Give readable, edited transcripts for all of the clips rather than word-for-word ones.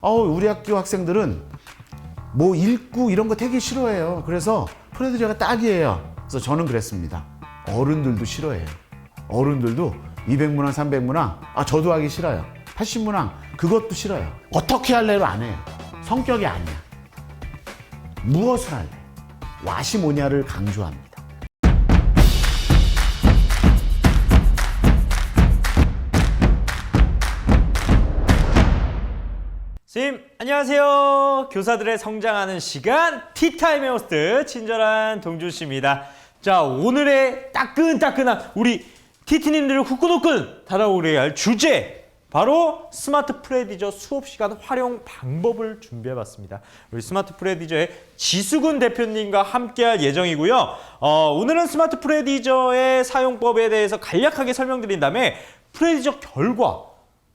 우리 학교 학생들은 뭐 읽고 이런 거 되게 싫어해요. 그래서 프레드저가 딱이에요. 그래서 저는 그랬습니다. 어른들도 싫어해요. 어른들도 200문항, 300문항, 저도 하기 싫어요. 80문항, 그것도 싫어요. 어떻게 할래로 안 해요. 성격이 아니야. 무엇을 할래? 왓이 뭐냐를 강조합니다. 선생님 안녕하세요. 교사들의 성장하는 시간 티타임의 호스트 친절한 동준씨입니다. 자, 오늘의 따끈따끈한 우리 티티님들을 후끈후끈 달아오게 할 주제, 바로 스마트 프레디저 수업시간 활용 방법을 준비해봤습니다. 우리 스마트 프레디저의 지수근 대표님과 함께할 예정이고요. 오늘은 스마트 프레디저의 사용법에 대해서 간략하게 설명드린 다음에 프레디저 결과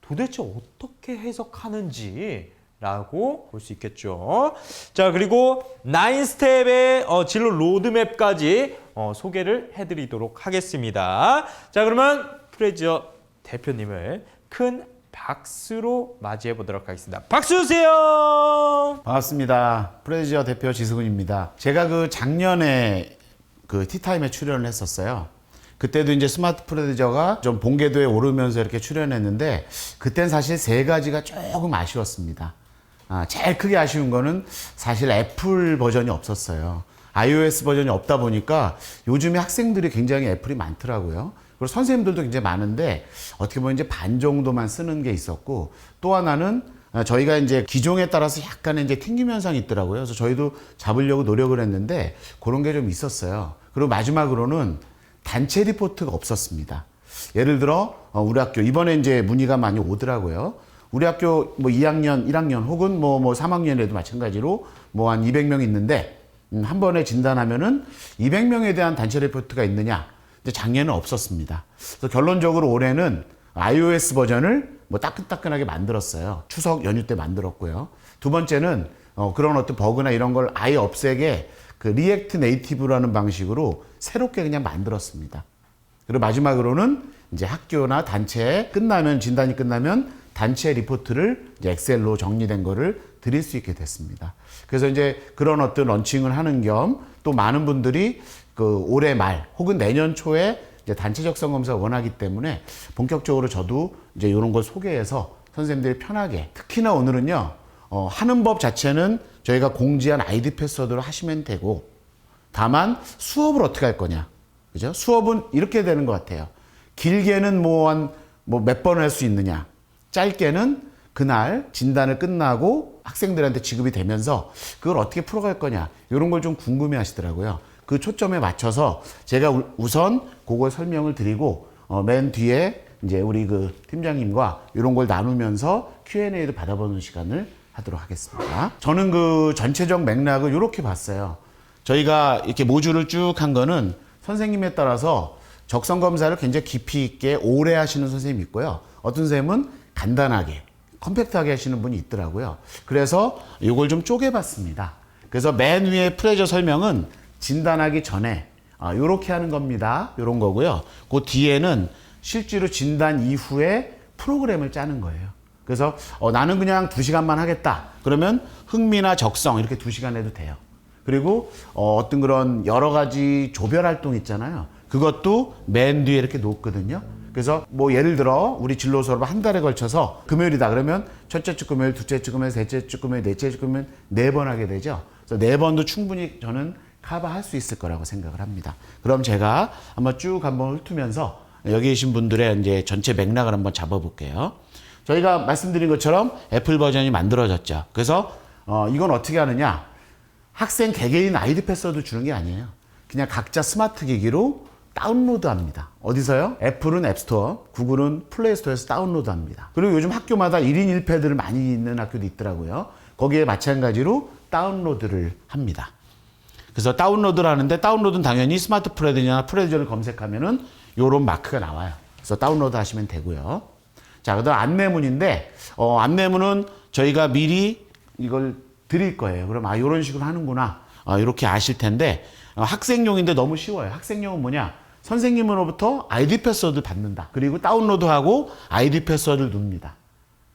도대체 어떻게 해석하는지 라고 볼 수 있겠죠. 자, 그리고 9스텝의 진로 로드맵까지 소개를 해드리도록 하겠습니다. 자, 그러면 프레디저 대표님을 큰 박수로 맞이해 보도록 하겠습니다. 박수 주세요. 반갑습니다. 프레디저 대표 지수근입니다. 제가 작년에 티타임에 출연을 했었어요. 그때도 이제 스마트 프레디저가 좀 본궤도에 오르면서 이렇게 출연했는데, 그땐 사실 세 가지가 조금 아쉬웠습니다. 제일 크게 아쉬운 거는 사실 애플 버전이 없었어요. iOS 버전이 없다 보니까 요즘에 학생들이 굉장히 애플이 많더라고요. 그리고 선생님들도 굉장히 많은데 어떻게 보면 이제 반 정도만 쓰는 게 있었고, 또 하나는 저희가 이제 기종에 따라서 약간의 이제 튕김 현상이 있더라고요. 그래서 저희도 잡으려고 노력을 했는데 그런 게 좀 있었어요. 그리고 마지막으로는 단체 리포트가 없었습니다. 예를 들어 우리 학교 이번에 이제 문의가 많이 오더라고요. 우리 학교 뭐 2학년, 1학년 혹은 뭐 3학년에도 마찬가지로 뭐 한 200명 있는데 한 번에 진단하면은 200명에 대한 단체 리포트가 있느냐? 근데 작년에는 없었습니다. 그래서 결론적으로 올해는 iOS 버전을 뭐 따끈따끈하게 만들었어요. 추석 연휴 때 만들었고요. 두 번째는 그런 어떤 버그나 이런 걸 아예 없애게 리액트 네이티브라는 방식으로 새롭게 그냥 만들었습니다. 그리고 마지막으로는 이제 학교나 단체에 진단이 끝나면 단체 리포트를 이제 엑셀로 정리된 거를 드릴 수 있게 됐습니다. 그래서 이제 그런 어떤 런칭을 하는 겸, 또 많은 분들이 올해 말 혹은 내년 초에 이제 단체 적성 검사 원하기 때문에 본격적으로 저도 이제 이런 걸 소개해서 선생님들이 편하게, 특히나 오늘은요, 하는 법 자체는 저희가 공지한 아이디 패스워드로 하시면 되고, 다만 수업을 어떻게 할 거냐, 그죠? 수업은 이렇게 되는 것 같아요. 길게는 몇 번 할 수 있느냐, 짧게는 그날 진단을 끝나고 학생들한테 지급이 되면서 그걸 어떻게 풀어갈 거냐, 이런 걸 좀 궁금해 하시더라고요. 그 초점에 맞춰서 제가 우선 그걸 설명을 드리고, 맨 뒤에 이제 우리 팀장님과 이런 걸 나누면서 Q&A를 받아보는 시간을 하도록 하겠습니다. 저는 전체적 맥락을 이렇게 봤어요. 저희가 이렇게 모듈을 쭉 한 거는 선생님에 따라서 적성 검사를 굉장히 깊이 있게 오래 하시는 선생님이 있고요. 어떤 선생님은 간단하게, 컴팩트하게 하시는 분이 있더라고요. 그래서 이걸 좀 쪼개봤습니다. 그래서 맨 위에 프레저 설명은 진단하기 전에 이렇게 하는 겁니다. 이런 거고요. 그 뒤에는 실제로 진단 이후에 프로그램을 짜는 거예요. 그래서 나는 그냥 2시간만 하겠다. 그러면 흥미나 적성 이렇게 2시간 해도 돼요. 그리고 어떤 그런 여러 가지 조별 활동 있잖아요. 그것도 맨 뒤에 이렇게 놓거든요. 그래서 뭐 예를 들어 우리 진로 수업을 한 달에 걸쳐서 금요일이다 그러면 첫째 주 금요일, 둘째 주 금요일, 셋째 주 금요일, 넷째 주 금요일 4번 하게 되죠. 그래서 4번도 충분히 저는 커버할 수 있을 거라고 생각을 합니다. 그럼 제가 한번 훑으면서 여기 계신 분들의 이제 전체 맥락을 한번 잡아볼게요. 저희가 말씀드린 것처럼 애플 버전이 만들어졌죠. 그래서 이건 어떻게 하느냐? 학생 개개인 아이디 패스워드 주는 게 아니에요. 그냥 각자 스마트 기기로 다운로드 합니다. 어디서요? 애플은 앱스토어, 구글은 플레이스토어에서 다운로드 합니다. 그리고 요즘 학교마다 1인 1패드를 많이 있는 학교도 있더라고요. 거기에 마찬가지로 다운로드를 합니다. 그래서 다운로드를 하는데, 다운로드는 당연히 스마트 프레디저나 프레디저를 검색하면은 요런 마크가 나와요. 그래서 다운로드 하시면 되고요. 자, 그다음 안내문인데, 안내문은 저희가 미리 이걸 드릴 거예요. 그럼 이런 식으로 하는구나, 이렇게 아실 텐데, 학생용인데 너무 쉬워요. 학생용은 뭐냐? 선생님으로부터 아이디 패스워드를 받는다. 그리고 다운로드하고 아이디 패스워드를 눕니다.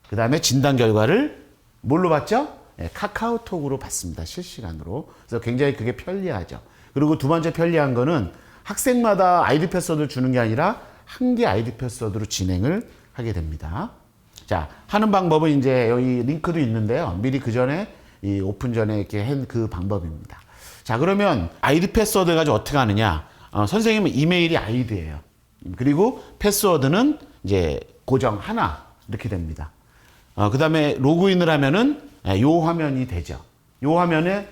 그 다음에 진단 결과를 뭘로 받죠? 카카오톡으로 받습니다. 실시간으로. 그래서 굉장히 그게 편리하죠. 그리고 두 번째 편리한 거는 학생마다 아이디 패스워드를 주는 게 아니라 한 개 아이디 패스워드로 진행을 하게 됩니다. 자, 하는 방법은 이제 여기 링크도 있는데요. 미리 그 전에 이 오픈 전에 이렇게 한 그 방법입니다. 자, 그러면 아이디 패스워드 가지고 어떻게 하느냐? 선생님은 이메일이 아이디예요. 그리고 패스워드는 이제 고정 하나 이렇게 됩니다. 그 다음에 로그인을 하면은 요 화면이 되죠. 요 화면에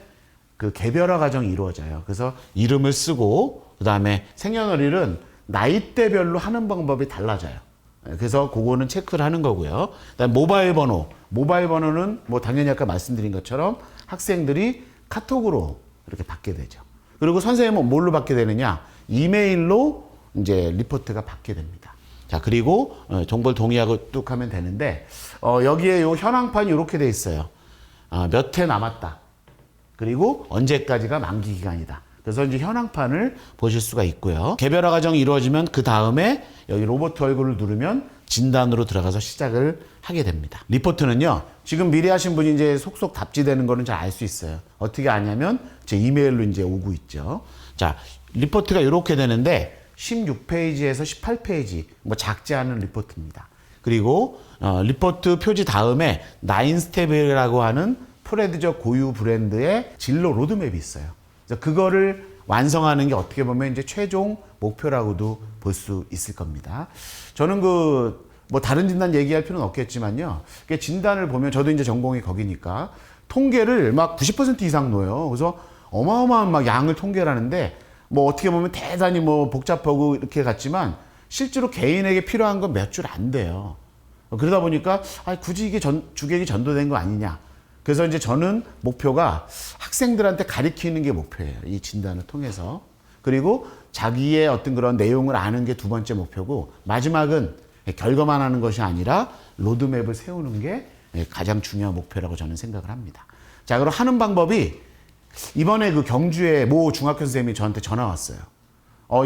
그 개별화 과정이 이루어져요. 그래서 이름을 쓰고 그 다음에 생년월일은 나이대별로 하는 방법이 달라져요. 그래서 그거는 체크를 하는 거고요. 그다음에 모바일 번호는 뭐 당연히 아까 말씀드린 것처럼 학생들이 카톡으로 이렇게 받게 되죠. 그리고 선생님은 뭘로 받게 되느냐? 이메일로 이제 리포트가 받게 됩니다. 자, 그리고 정보를 동의하고 뚝 하면 되는데 여기에 요 현황판이 이렇게 돼 있어요. 몇 회 남았다. 그리고 언제까지가 만기 기간이다. 그래서 이제 현황판을 보실 수가 있고요. 개별화 과정이 이루어지면 그 다음에 여기 로봇 얼굴을 누르면 진단으로 들어가서 시작을 하게 됩니다. 리포트는요, 지금 미리 하신 분이 이제 속속 답지되는 거는 잘 알 수 있어요. 어떻게 아냐면 제 이메일로 이제 오고 있죠. 자, 리포트가 이렇게 되는데 16페이지에서 18페이지, 뭐 작지 않은 리포트입니다. 그리고 리포트 표지 다음에 9스텝이라고 하는 프레드저 고유 브랜드의 진로 로드맵이 있어요. 그래서 그거를 완성하는 게 어떻게 보면 이제 최종 목표라고도 볼 수 있을 겁니다. 저는 뭐 다른 진단 얘기할 필요는 없겠지만요. 진단을 보면 저도 이제 전공이 거기니까 통계를 막 90% 이상 넣어요. 그래서 어마어마한 막 양을 통계를 하는데 뭐 어떻게 보면 대단히 뭐 복잡하고 이렇게 같지만 실제로 개인에게 필요한 건 몇 줄 안 돼요. 그러다 보니까 굳이 이게 주객이 전도된 거 아니냐. 그래서 이제 저는 목표가 학생들한테 가르치는 게 목표예요. 이 진단을 통해서. 그리고 자기의 어떤 그런 내용을 아는 게 두 번째 목표고, 마지막은 결과만 하는 것이 아니라 로드맵을 세우는 게 가장 중요한 목표라고 저는 생각을 합니다. 자, 그럼 하는 방법이 이번에 그 경주에 모 중학교 선생님이 저한테 전화 왔어요.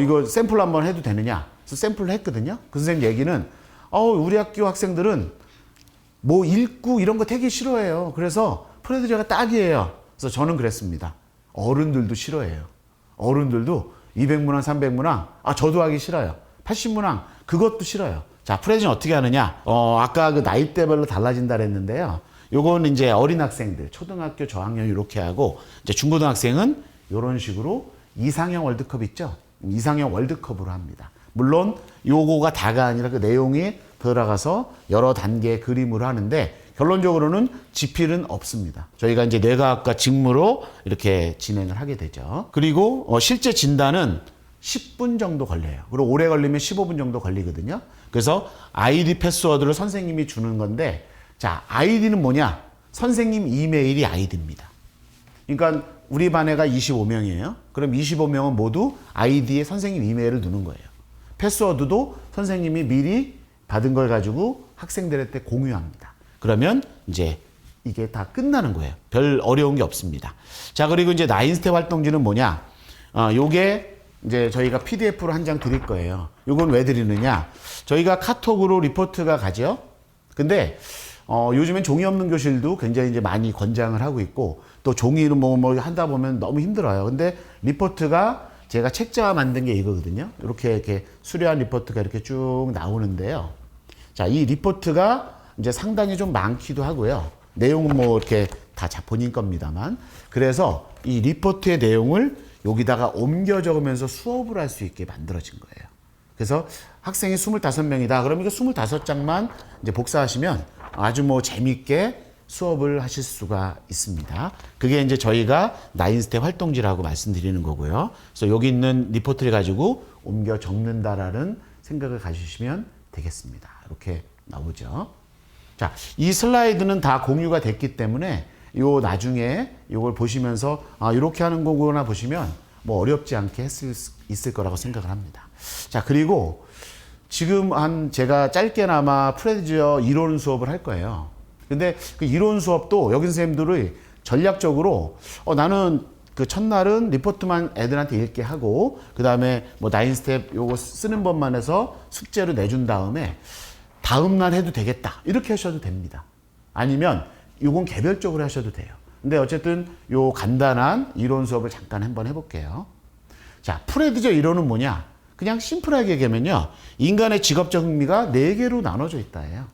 이거 샘플 한번 해도 되느냐? 그래서 샘플을 했거든요. 그 선생님 얘기는 우리 학교 학생들은 뭐 읽고 이런 거 되게 싫어해요. 그래서 프레드저가 딱이에요. 그래서 저는 그랬습니다. 어른들도 싫어해요. 어른들도 200문항, 300문항, 저도 하기 싫어요. 80문항, 그것도 싫어요. 자, 프레드저는 어떻게 하느냐? 아까 그 나이대별로 달라진다 그랬는데요. 요거는 이제 어린 학생들, 초등학교 저학년 이렇게 하고, 이제 중고등학생은 이런 식으로 이상형 월드컵 있죠? 이상형 월드컵으로 합니다. 물론 요거가 다가 아니라 그 내용이 들어가서 여러 단계의 그림으로 하는데 결론적으로는 지필은 없습니다. 저희가 이제 뇌과학과 직무로 이렇게 진행을 하게 되죠. 그리고 실제 진단은 10분 정도 걸려요. 그리고 오래 걸리면 15분 정도 걸리거든요. 그래서 아이디 패스워드를 선생님이 주는 건데, 자, 아이디는 뭐냐? 선생님 이메일이 아이디입니다. 그러니까 우리 반 애가 25명이에요. 그럼 25명은 모두 아이디에 선생님 이메일을 넣는 거예요. 패스워드도 선생님이 미리 받은 걸 가지고 학생들한테 공유합니다. 그러면 이제 이게 다 끝나는 거예요. 별 어려운 게 없습니다. 자, 그리고 이제 9스텝 활동지는 뭐냐? 요게 이제 저희가 PDF로 한 장 드릴 거예요. 요건 왜 드리느냐? 저희가 카톡으로 리포트가 가죠. 근데 요즘엔 종이 없는 교실도 굉장히 이제 많이 권장을 하고 있고, 또 종이로 뭐 한다 보면 너무 힘들어요. 근데 리포트가 제가 책자와 만든 게 이거거든요. 이렇게 수려한 리포트가 이렇게 쭉 나오는데요. 자, 이 리포트가 이제 상당히 좀 많기도 하고요. 내용은 뭐 이렇게 다 본인 겁니다만. 그래서 이 리포트의 내용을 여기다가 옮겨 적으면서 수업을 할 수 있게 만들어진 거예요. 그래서 학생이 25명이다. 그러면 이거 25장만 이제 복사하시면 아주 뭐 재밌게 수업을 하실 수가 있습니다. 그게 이제 저희가 9스텝 활동지라고 말씀드리는 거고요. 그래서 여기 있는 리포트를 가지고 옮겨 적는다라는 생각을 가지시면 되겠습니다. 이렇게 나오죠. 자, 이 슬라이드는 다 공유가 됐기 때문에 요 나중에 요걸 보시면서 이렇게 하는 거구나 보시면 뭐 어렵지 않게 있을 거라고 생각을 합니다. 자, 그리고 지금 제가 짧게나마 프레드저 이론 수업을 할 거예요. 근데 그 이론 수업도 여기 선생님들이 전략적으로 나는 그 첫날은 리포트만 애들한테 읽게 하고, 그 다음에 뭐 9스텝 요거 쓰는 법만 해서 숙제로 내준 다음에 다음날 해도 되겠다. 이렇게 하셔도 됩니다. 아니면 요건 개별적으로 하셔도 돼요. 근데 어쨌든 요 간단한 이론 수업을 잠깐 한번 해볼게요. 자, 프레드저 이론은 뭐냐? 그냥 심플하게 얘기하면요. 인간의 직업적 흥미가 4개로 나눠져 있다예요.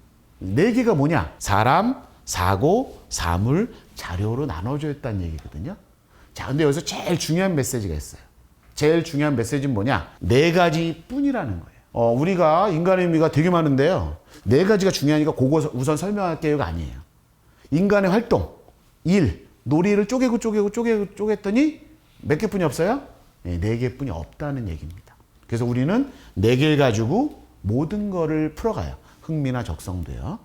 4개가 뭐냐? 사람, 사고, 사물, 자료로 나눠져 있다는 얘기거든요. 자, 근데 여기서 제일 중요한 메시지가 있어요. 제일 중요한 메시지는 뭐냐? 4가지 뿐이라는 거예요. 우리가 인간의 의미가 되게 많은데요. 4가지가 중요하니까 그거 우선 설명할게요가 아니에요. 인간의 활동, 일, 놀이를 쪼개더니 몇 개뿐이 없어요? 네, 4개뿐이 없다는 얘기입니다. 그래서 우리는 4개를 가지고 모든 거를 풀어가요. 흥미나 적성도요.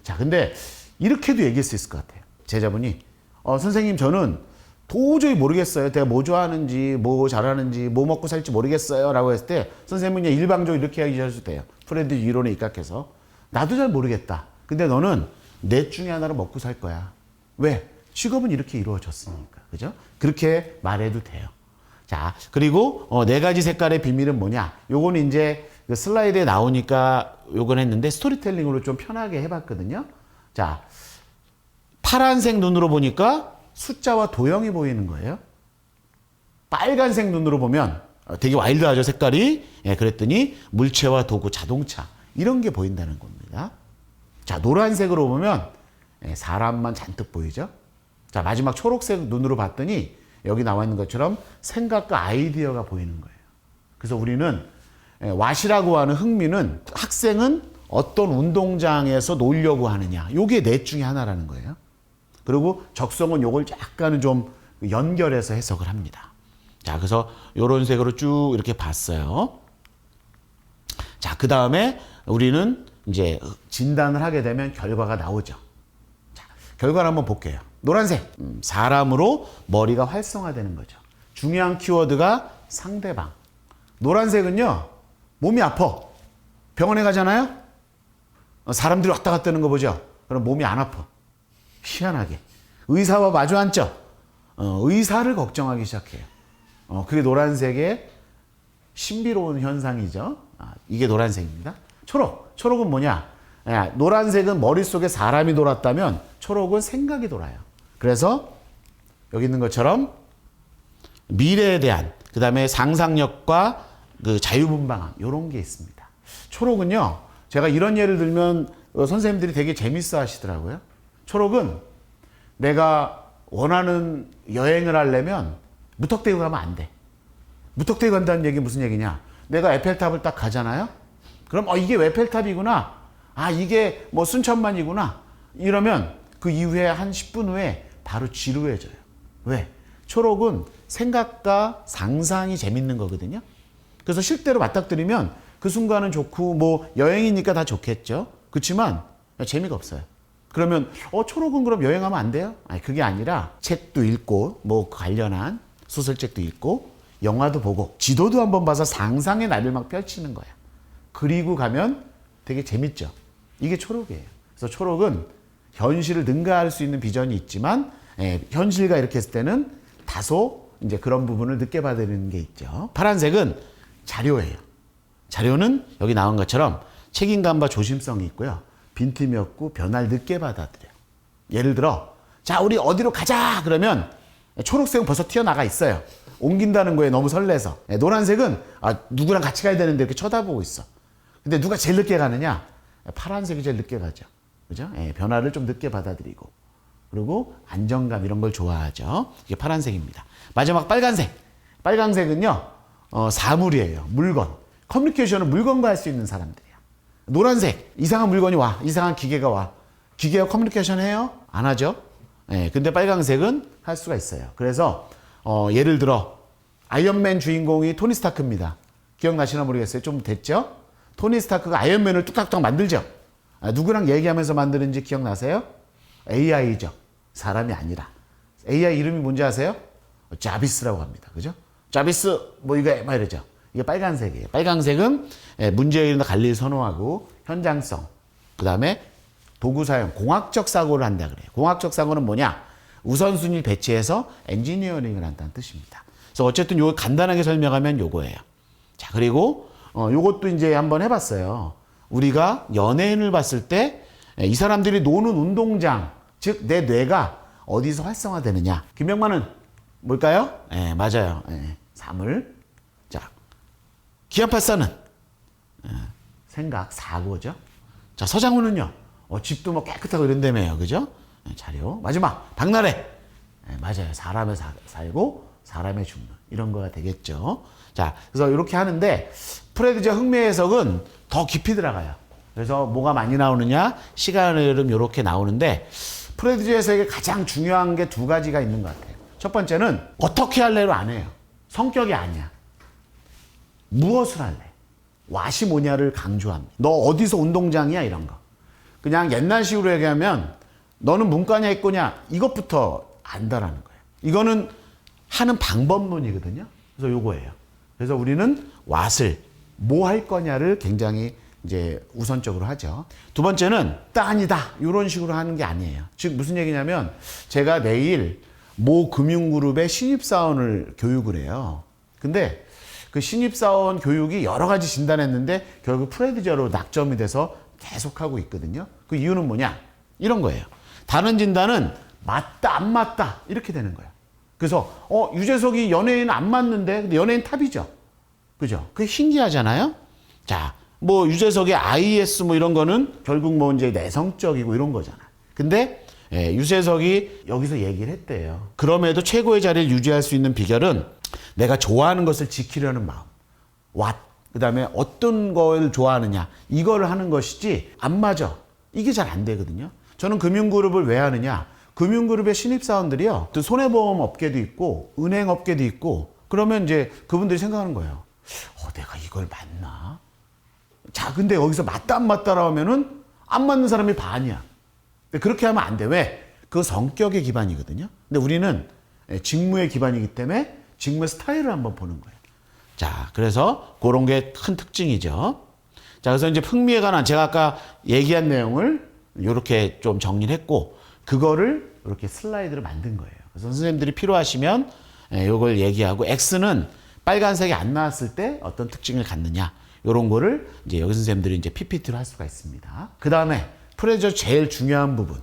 자, 근데 이렇게도 얘기할 수 있을 것 같아요. 제자분이 선생님 저는 도저히 모르겠어요. 내가 뭐 좋아하는지 뭐 잘하는지 뭐 먹고 살지 모르겠어요 라고 했을 때 선생님은 그냥 일방적으로 이렇게 얘기하셔도 돼요. 프레드 이론에 입각해서 나도 잘 모르겠다. 근데 너는 넷 중에 하나로 먹고 살 거야. 왜? 직업은 이렇게 이루어졌으니까. 그죠? 그렇게 말해도 돼요. 자, 그리고 4가지 색깔의 비밀은 뭐냐? 요거는 이제 그 슬라이드에 나오니까 요건 했는데 스토리텔링으로 좀 편하게 해봤거든요. 자, 파란색 눈으로 보니까 숫자와 도형이 보이는 거예요. 빨간색 눈으로 보면 되게 와일드하죠, 색깔이. 예, 그랬더니 물체와 도구, 자동차 이런 게 보인다는 겁니다. 자, 노란색으로 보면 사람만 잔뜩 보이죠. 자, 마지막 초록색 눈으로 봤더니 여기 나와 있는 것처럼 생각과 아이디어가 보이는 거예요. 그래서 우리는 왓이라고 하는 흥미는 학생은 어떤 운동장에서 놀려고 하느냐. 요게 넷 중에 하나라는 거예요. 그리고 적성은 요걸 약간은 좀 연결해서 해석을 합니다. 자, 그래서 요런 색으로 쭉 이렇게 봤어요. 자, 그 다음에 우리는 이제 진단을 하게 되면 결과가 나오죠. 자, 결과를 한번 볼게요. 노란색, 사람으로 머리가 활성화되는 거죠. 중요한 키워드가 상대방. 노란색은요, 몸이 아파. 병원에 가잖아요? 사람들이 왔다 갔다 하는 거 보죠? 그럼 몸이 안 아파. 희한하게. 의사와 마주 앉죠? 의사를 걱정하기 시작해요. 그게 노란색의 신비로운 현상이죠. 이게 노란색입니다. 초록. 초록은 뭐냐? 노란색은 머릿속에 사람이 돌았다면 초록은 생각이 돌아요. 그래서 여기 있는 것처럼 미래에 대한 그 다음에 상상력과 그 자유분방함 이런 게 있습니다. 초록은요. 제가 이런 예를 들면 선생님들이 되게 재밌어 하시더라고요. 초록은 내가 원하는 여행을 하려면 무턱대고 가면 안 돼. 무턱대고 간다는 얘기 무슨 얘기냐? 내가 에펠탑을 딱 가잖아요. 그럼 이게 에펠탑이구나. 이게 뭐 순천만이구나. 이러면 그 이후에 한 10분 후에 바로 지루해져요. 왜? 초록은 생각과 상상이 재밌는 거거든요. 그래서 실제로 맞닥뜨리면 그 순간은 좋고 뭐 여행이니까 다 좋겠죠. 그렇지만 재미가 없어요. 그러면 초록은 그럼 여행하면 안 돼요? 아니, 그게 아니라 책도 읽고 뭐 관련한 소설책도 읽고 영화도 보고 지도도 한번 봐서 상상의 나를 막 펼치는 거야. 그리고 가면 되게 재밌죠. 이게 초록이에요. 그래서 초록은 현실을 능가할 수 있는 비전이 있지만 현실과 이렇게 했을 때는 다소 이제 그런 부분을 늦게 받아들이는 게 있죠. 파란색은 자료예요. 자료는 여기 나온 것처럼 책임감과 조심성이 있고요. 빈틈이 없고 변화를 늦게 받아들여요. 예를 들어 자, 우리 어디로 가자 그러면 초록색은 벌써 튀어나가 있어요. 옮긴다는 거에 너무 설레서. 노란색은 누구랑 같이 가야 되는데 이렇게 쳐다보고 있어. 근데 누가 제일 늦게 가느냐? 파란색이 제일 늦게 가죠. 그죠? 변화를 좀 늦게 받아들이고. 그리고 안정감 이런 걸 좋아하죠. 이게 파란색입니다. 마지막 빨간색. 빨간색은요, 사물이에요. 물건. 커뮤니케이션은 물건과 할 수 있는 사람들이야. 노란색. 이상한 물건이 와. 이상한 기계가 와. 기계와 커뮤니케이션 해요? 안 하죠? 근데 빨간색은 할 수가 있어요. 그래서, 예를 들어, 아이언맨 주인공이 토니 스타크입니다. 기억나시나 모르겠어요. 좀 됐죠? 토니 스타크가 아이언맨을 뚝딱뚝딱 만들죠? 누구랑 얘기하면서 만드는지 기억나세요? AI죠. 사람이 아니라. AI 이름이 뭔지 아세요? 자비스라고 합니다. 그죠? 자비스, 뭐 이거, 막 이러죠. 이게 빨간색이에요. 빨간색은 문제에 관리를 선호하고 현장성, 그 다음에 도구 사용, 공학적 사고를 한다 그래요. 공학적 사고는 뭐냐? 우선순위를 배치해서 엔지니어링을 한다는 뜻입니다. 그래서 어쨌든 요거 간단하게 설명하면 요거예요. 자, 그리고 요것도 이제 한번 해봤어요. 우리가 연예인을 봤을 때 이 사람들이 노는 운동장 즉 내 뇌가 어디서 활성화되느냐. 김영만은 뭘까요? 예, 맞아요. 예, 사물. 자, 기안84는 생각, 사고죠. 자, 서장훈은요. 집도 뭐 깨끗하고 이런다며요. 그죠? 예, 자료. 마지막 박나래. 예, 맞아요. 사람에 살고 사람에 죽는 이런 거가 되겠죠. 자, 그래서 이렇게 하는데 프레드저 흥미 해석은 더 깊이 들어가요. 그래서 뭐가 많이 나오느냐? 시간의 흐름 이렇게 나오는데 프레드저 해석에 가장 중요한 게 두 가지가 있는 것 같아요. 첫 번째는 어떻게 할래로 안 해요. 성격이 아니야. 무엇을 할래? 왓이 뭐냐를 강조합니다. 너 어디서 운동장이야? 이런 거. 그냥 옛날식으로 얘기하면 너는 문과냐 이과냐 이것부터 안다라는 거예요. 이거는 하는 방법론이거든요. 그래서 요거예요. 그래서 우리는 왓을 뭐 할 거냐를 굉장히 이제 우선적으로 하죠. 두 번째는 아니다 이런 식으로 하는 게 아니에요. 즉 무슨 얘기냐면 제가 내일 모 금융그룹의 신입사원을 교육을 해요. 근데 그 신입사원 교육이 여러 가지 진단했는데 결국 프레드저로 낙점이 돼서 계속하고 있거든요. 그 이유는 뭐냐? 이런 거예요. 다른 진단은 맞다 안 맞다 이렇게 되는 거예요. 그래서 유재석이 연예인 안 맞는데 근데 연예인 탑이죠. 그죠? 그게 신기하잖아요. 자, 뭐 유재석의 IS 뭐 이런 거는 결국 뭐 이제 내성적이고 이런 거잖아. 근데 유재석이 여기서 얘기를 했대요. 그럼에도 최고의 자리를 유지할 수 있는 비결은 내가 좋아하는 것을 지키려는 마음. 그다음에 어떤 걸 좋아하느냐. 이걸 하는 것이지 안 맞아. 이게 잘 안 되거든요. 저는 금융그룹을 왜 하느냐. 금융그룹의 신입사원들이요. 또 손해보험 업계도 있고 은행 업계도 있고 그러면 이제 그분들이 생각하는 거예요. 내가 이걸 맞나? 자, 근데 여기서 맞다 안 맞다라 하면은 안 맞는 사람이 반이야. 근데 그렇게 하면 안 돼. 왜? 그 성격의 기반이거든요. 근데 우리는 직무의 기반이기 때문에 직무의 스타일을 한번 보는 거예요. 자, 그래서 그런 게 큰 특징이죠. 자, 그래서 이제 흥미에 관한 제가 아까 얘기한 내용을 이렇게 좀 정리를 했고 그거를 이렇게 슬라이드를 만든 거예요. 그래서 선생님들이 필요하시면 이걸 얘기하고 X는 빨간색이 안 나왔을 때 어떤 특징을 갖느냐 이런 거를 이제 여기 선생님들이 이제 PPT로 할 수가 있습니다. 그 다음에 프레드저 제일 중요한 부분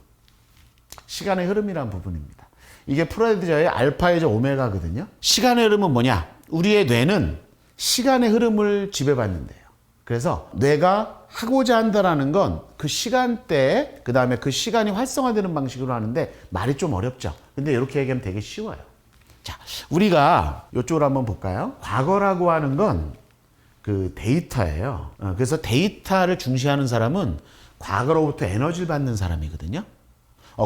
시간의 흐름이라는 부분입니다. 이게 프레드저의 알파이자 오메가거든요. 시간의 흐름은 뭐냐? 우리의 뇌는 시간의 흐름을 지배받는데요. 그래서 뇌가 하고자 한다라는 건 그 시간대에 그 다음에 그 시간이 활성화되는 방식으로 하는데 말이 좀 어렵죠. 근데 이렇게 얘기하면 되게 쉬워요. 자, 우리가 이쪽으로 한번 볼까요? 과거라고 하는 건 그 데이터예요. 그래서 데이터를 중시하는 사람은 과거로부터 에너지를 받는 사람이거든요.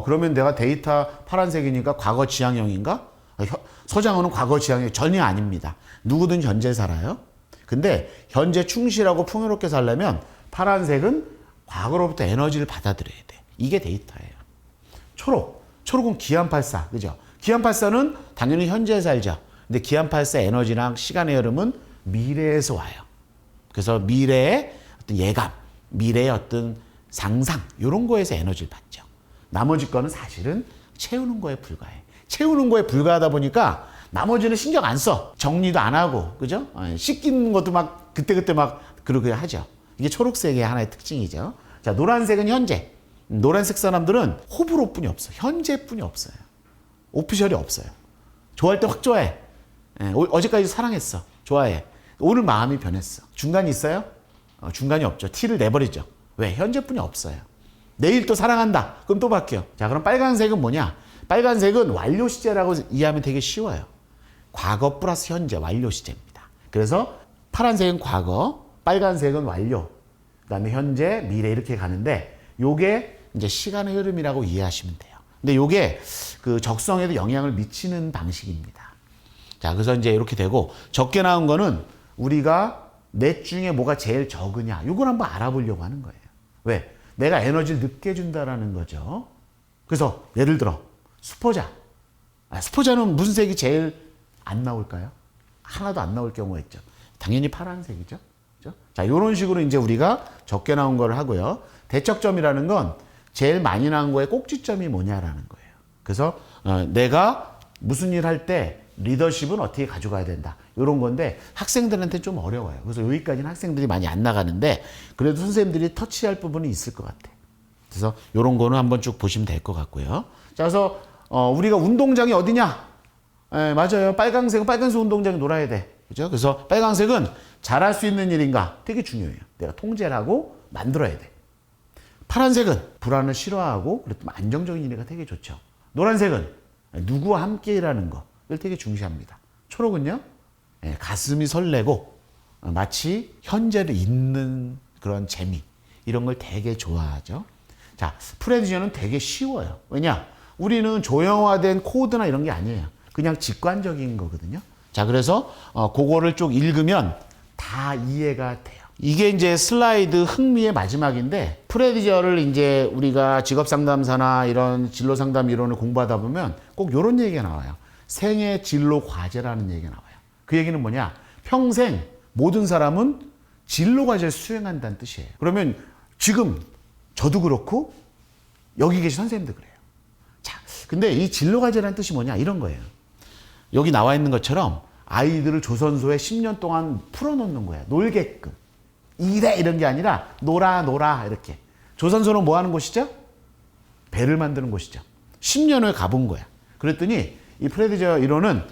그러면 내가 데이터 파란색이니까 과거 지향형인가? 서장훈은 과거 지향형 전혀 아닙니다. 누구든 현재 살아요. 근데 현재 충실하고 풍요롭게 살려면 파란색은 과거로부터 에너지를 받아들여야 돼. 이게 데이터예요. 초록은 기안84, 그죠? 기안84는 당연히 현재에 살죠. 근데 기안84 에너지랑 시간의 흐름은 미래에서 와요. 그래서 미래의 어떤 예감, 미래의 어떤 상상 이런 거에서 에너지를 받죠. 나머지 거는 사실은 채우는 거에 불과해. 채우는 거에 불과하다 보니까 나머지는 신경 안 써. 정리도 안 하고, 그죠? 씻기는 것도 막 그때그때 막 그러게 하죠. 이게 초록색의 하나의 특징이죠. 자, 노란색은 현재. 노란색 사람들은 호불호뿐이 없어. 현재뿐이 없어요. 오피셜이 없어요. 좋아할 때 확 좋아해. 어제까지 사랑했어. 좋아해. 오늘 마음이 변했어. 중간이 있어요? 중간이 없죠. 티를 내버리죠. 왜? 현재뿐이 없어요. 내일 또 사랑한다. 그럼 또 바뀌어. 자, 그럼 빨간색은 뭐냐? 빨간색은 완료 시제라고 이해하면 되게 쉬워요. 과거 플러스 현재 완료 시제입니다. 그래서 파란색은 과거, 빨간색은 완료, 그다음에 현재, 미래 이렇게 가는데 요게 이제 시간의 흐름이라고 이해하시면 돼요. 근데 요게 그 적성에도 영향을 미치는 방식입니다. 자, 그래서 이제 이렇게 되고 적게 나온 거는 우리가 넷 중에 뭐가 제일 적으냐 이걸 한번 알아보려고 하는 거예요. 왜? 내가 에너지를 늦게 준다라는 거죠. 그래서 예를 들어 수포자. 수포자는 무슨 색이 제일 안 나올까요? 하나도 안 나올 경우가 있죠. 당연히 파란색이죠. 그렇죠? 자, 이런 식으로 이제 우리가 적게 나온 걸 하고요. 대척점이라는 건 제일 많이 나온 거의 꼭지점이 뭐냐라는 거예요. 그래서 내가 무슨 일 할 때 리더십은 어떻게 가져가야 된다. 이런 건데 학생들한테 좀 어려워요. 그래서 여기까지는 학생들이 많이 안 나가는데 그래도 선생님들이 터치할 부분이 있을 것 같아. 그래서 이런 거는 한번 쭉 보시면 될 것 같고요. 자, 그래서 우리가 운동장이 어디냐? 맞아요. 빨강색 운동장에 놀아야 돼. 그죠? 그래서 빨강색은 잘할 수 있는 일인가? 되게 중요해요. 내가 통제를 하고 만들어야 돼. 파란색은 불안을 싫어하고 그래도 안정적인 일이가 되게 좋죠. 노란색은 누구와 함께 일하는 거. 이걸 되게 중시합니다. 초록은요? 가슴이 설레고 마치 현재를 잊는 그런 재미. 이런 걸 되게 좋아하죠. 자, 프레디저는 되게 쉬워요. 왜냐? 우리는 조형화된 코드나 이런 게 아니에요. 그냥 직관적인 거거든요. 자, 그래서 그거를 쭉 읽으면 다 이해가 돼요. 이게 이제 슬라이드 흥미의 마지막인데 프레디저를 이제 우리가 직업상담사나 이런 진로상담 이론을 공부하다 보면 꼭 이런 얘기가 나와요. 생애 진로 과제라는 얘기가 나와요. 그 얘기는 뭐냐? 평생 모든 사람은 진로 과제를 수행한다는 뜻이에요. 그러면 지금 저도 그렇고 여기 계신 선생님도 그래요. 자, 근데 이 진로 과제라는 뜻이 뭐냐? 이런 거예요. 여기 나와 있는 것처럼 아이들을 조선소에 10년 동안 풀어놓는 거예요. 놀게끔. 이래 이런 게 아니라 놀아 이렇게. 조선소는 뭐 하는 곳이죠? 배를 만드는 곳이죠. 10년 후에 가본 거야. 그랬더니 이 프레디저 이론은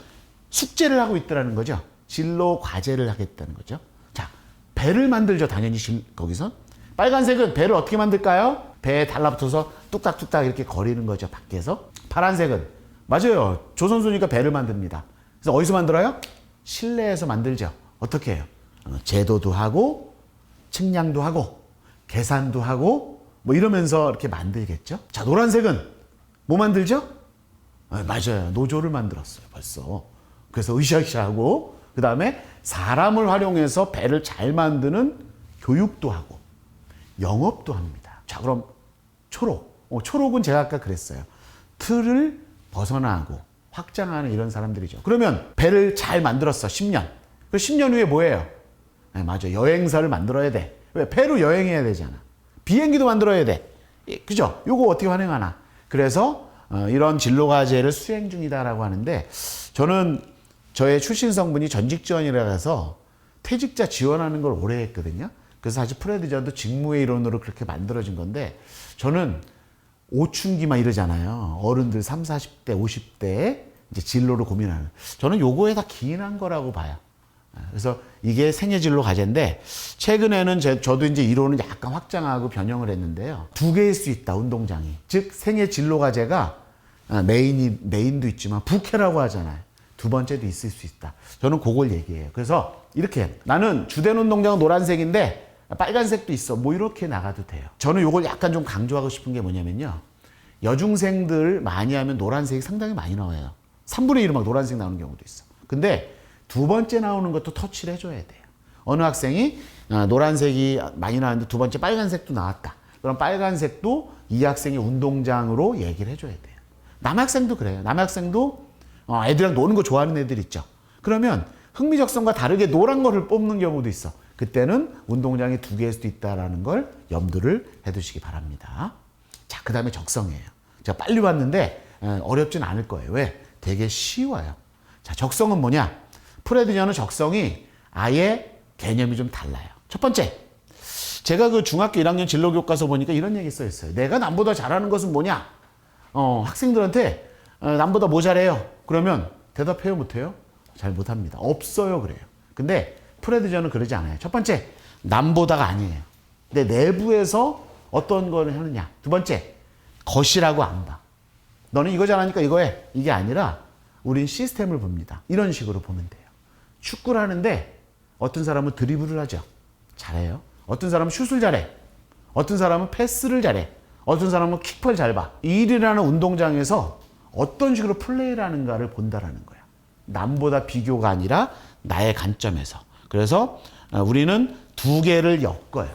숙제를 하고 있더라는 거죠. 진로 과제를 하겠다는 거죠. 자, 배를 만들죠. 당연히 거기서. 빨간색은 배를 어떻게 만들까요? 배에 달라붙어서 뚝딱뚝딱 이렇게 거리는 거죠. 밖에서. 파란색은 맞아요. 조선소니까 배를 만듭니다. 그래서 어디서 만들어요? 실내에서 만들죠. 어떻게 해요? 제도도 하고 측량도 하고 계산도 하고 뭐 이러면서 이렇게 만들겠죠. 자, 노란색은 뭐 만들죠? 맞아요. 노조를 만들었어요. 벌써. 그래서 으쌰으쌰하고 그 다음에 사람을 활용해서 배를 잘 만드는 교육도 하고 영업도 합니다. 자, 그럼 초록. 초록은 제가 아까 그랬어요. 틀을 벗어나고 확장하는 이런 사람들이죠. 그러면 배를 잘 만들었어. 10년. 그 10년 후에 뭐예요? 맞아. 여행사를 만들어야 돼. 왜? 배로 여행해야 되잖아. 비행기도 만들어야 돼. 그죠? 요거 어떻게 활용하나. 그래서 이런 진로과제를 수행 중이다라고 하는데 저는 저의 출신 성분이 전직 지원이라 해서 퇴직자 지원하는 걸 오래 했거든요. 그래서 사실 프레디저도 직무의 이론으로 그렇게 만들어진 건데 저는 오춘기만 이러잖아요. 어른들 30, 40대, 50대에 이제 진로를 고민하는. 저는 요거에 다 기인한 거라고 봐요. 그래서 이게 생애진로 과제인데 최근에는 저도 이제 이론을 약간 확장하고 변형을 했는데요. 두 개일 수 있다, 운동장이. 즉 생애진로 과제가 메인도 있지만 부캐라고 하잖아요. 두 번째도 있을 수 있다. 저는 그걸 얘기해요. 그래서 이렇게 나는 주된 운동장은 노란색인데 빨간색도 있어. 뭐 이렇게 나가도 돼요. 저는 이걸 약간 좀 강조하고 싶은 게 뭐냐면요. 여중생들 많이 하면 노란색이 상당히 많이 나와요. 3분의 1은 막 노란색 나오는 경우도 있어. 근데 두 번째 나오는 것도 터치를 해줘야 돼요. 어느 학생이 노란색이 많이 나왔는데 두 번째 빨간색도 나왔다. 그럼 빨간색도 이 학생의 운동장으로 얘기를 해줘야 돼요. 남학생도 그래요. 남학생도 애들이랑 노는 거 좋아하는 애들 있죠. 그러면 흥미적성과 다르게 노란 거를 뽑는 경우도 있어. 그때는 운동장이 두 개일 수도 있다는 걸 염두를 해두시기 바랍니다. 자, 그 다음에 적성이에요. 제가 빨리 봤는데 어렵진 않을 거예요. 왜? 되게 쉬워요. 자, 적성은 뭐냐? 프레디저는 적성이 아예 개념이 좀 달라요. 첫 번째, 제가 그 중학교 1학년 진로교과서 보니까 이런 얘기 써 있어요. 내가 남보다 잘하는 것은 뭐냐? 학생들한테 남보다 뭐 잘해요? 그러면 대답해요, 못해요? 잘 못합니다. 없어요, 그래요. 근데 프레디저는 그러지 않아요. 첫 번째, 남보다가 아니에요. 내 내부에서 어떤 걸 하느냐. 두 번째, 것이라고 안 봐. 너는 이거 잘하니까 이거 해. 이게 아니라 우린 시스템을 봅니다. 이런 식으로 보면 돼요. 축구를 하는데 어떤 사람은 드리블을 하죠. 잘해요. 어떤 사람은 슛을 잘해. 어떤 사람은 패스를 잘해. 어떤 사람은 킥을 잘 봐. 이 일이라는 운동장에서 어떤 식으로 플레이를 하는가를 본다라는 거야. 남보다 비교가 아니라 나의 관점에서. 그래서 우리는 두 개를 엮어요.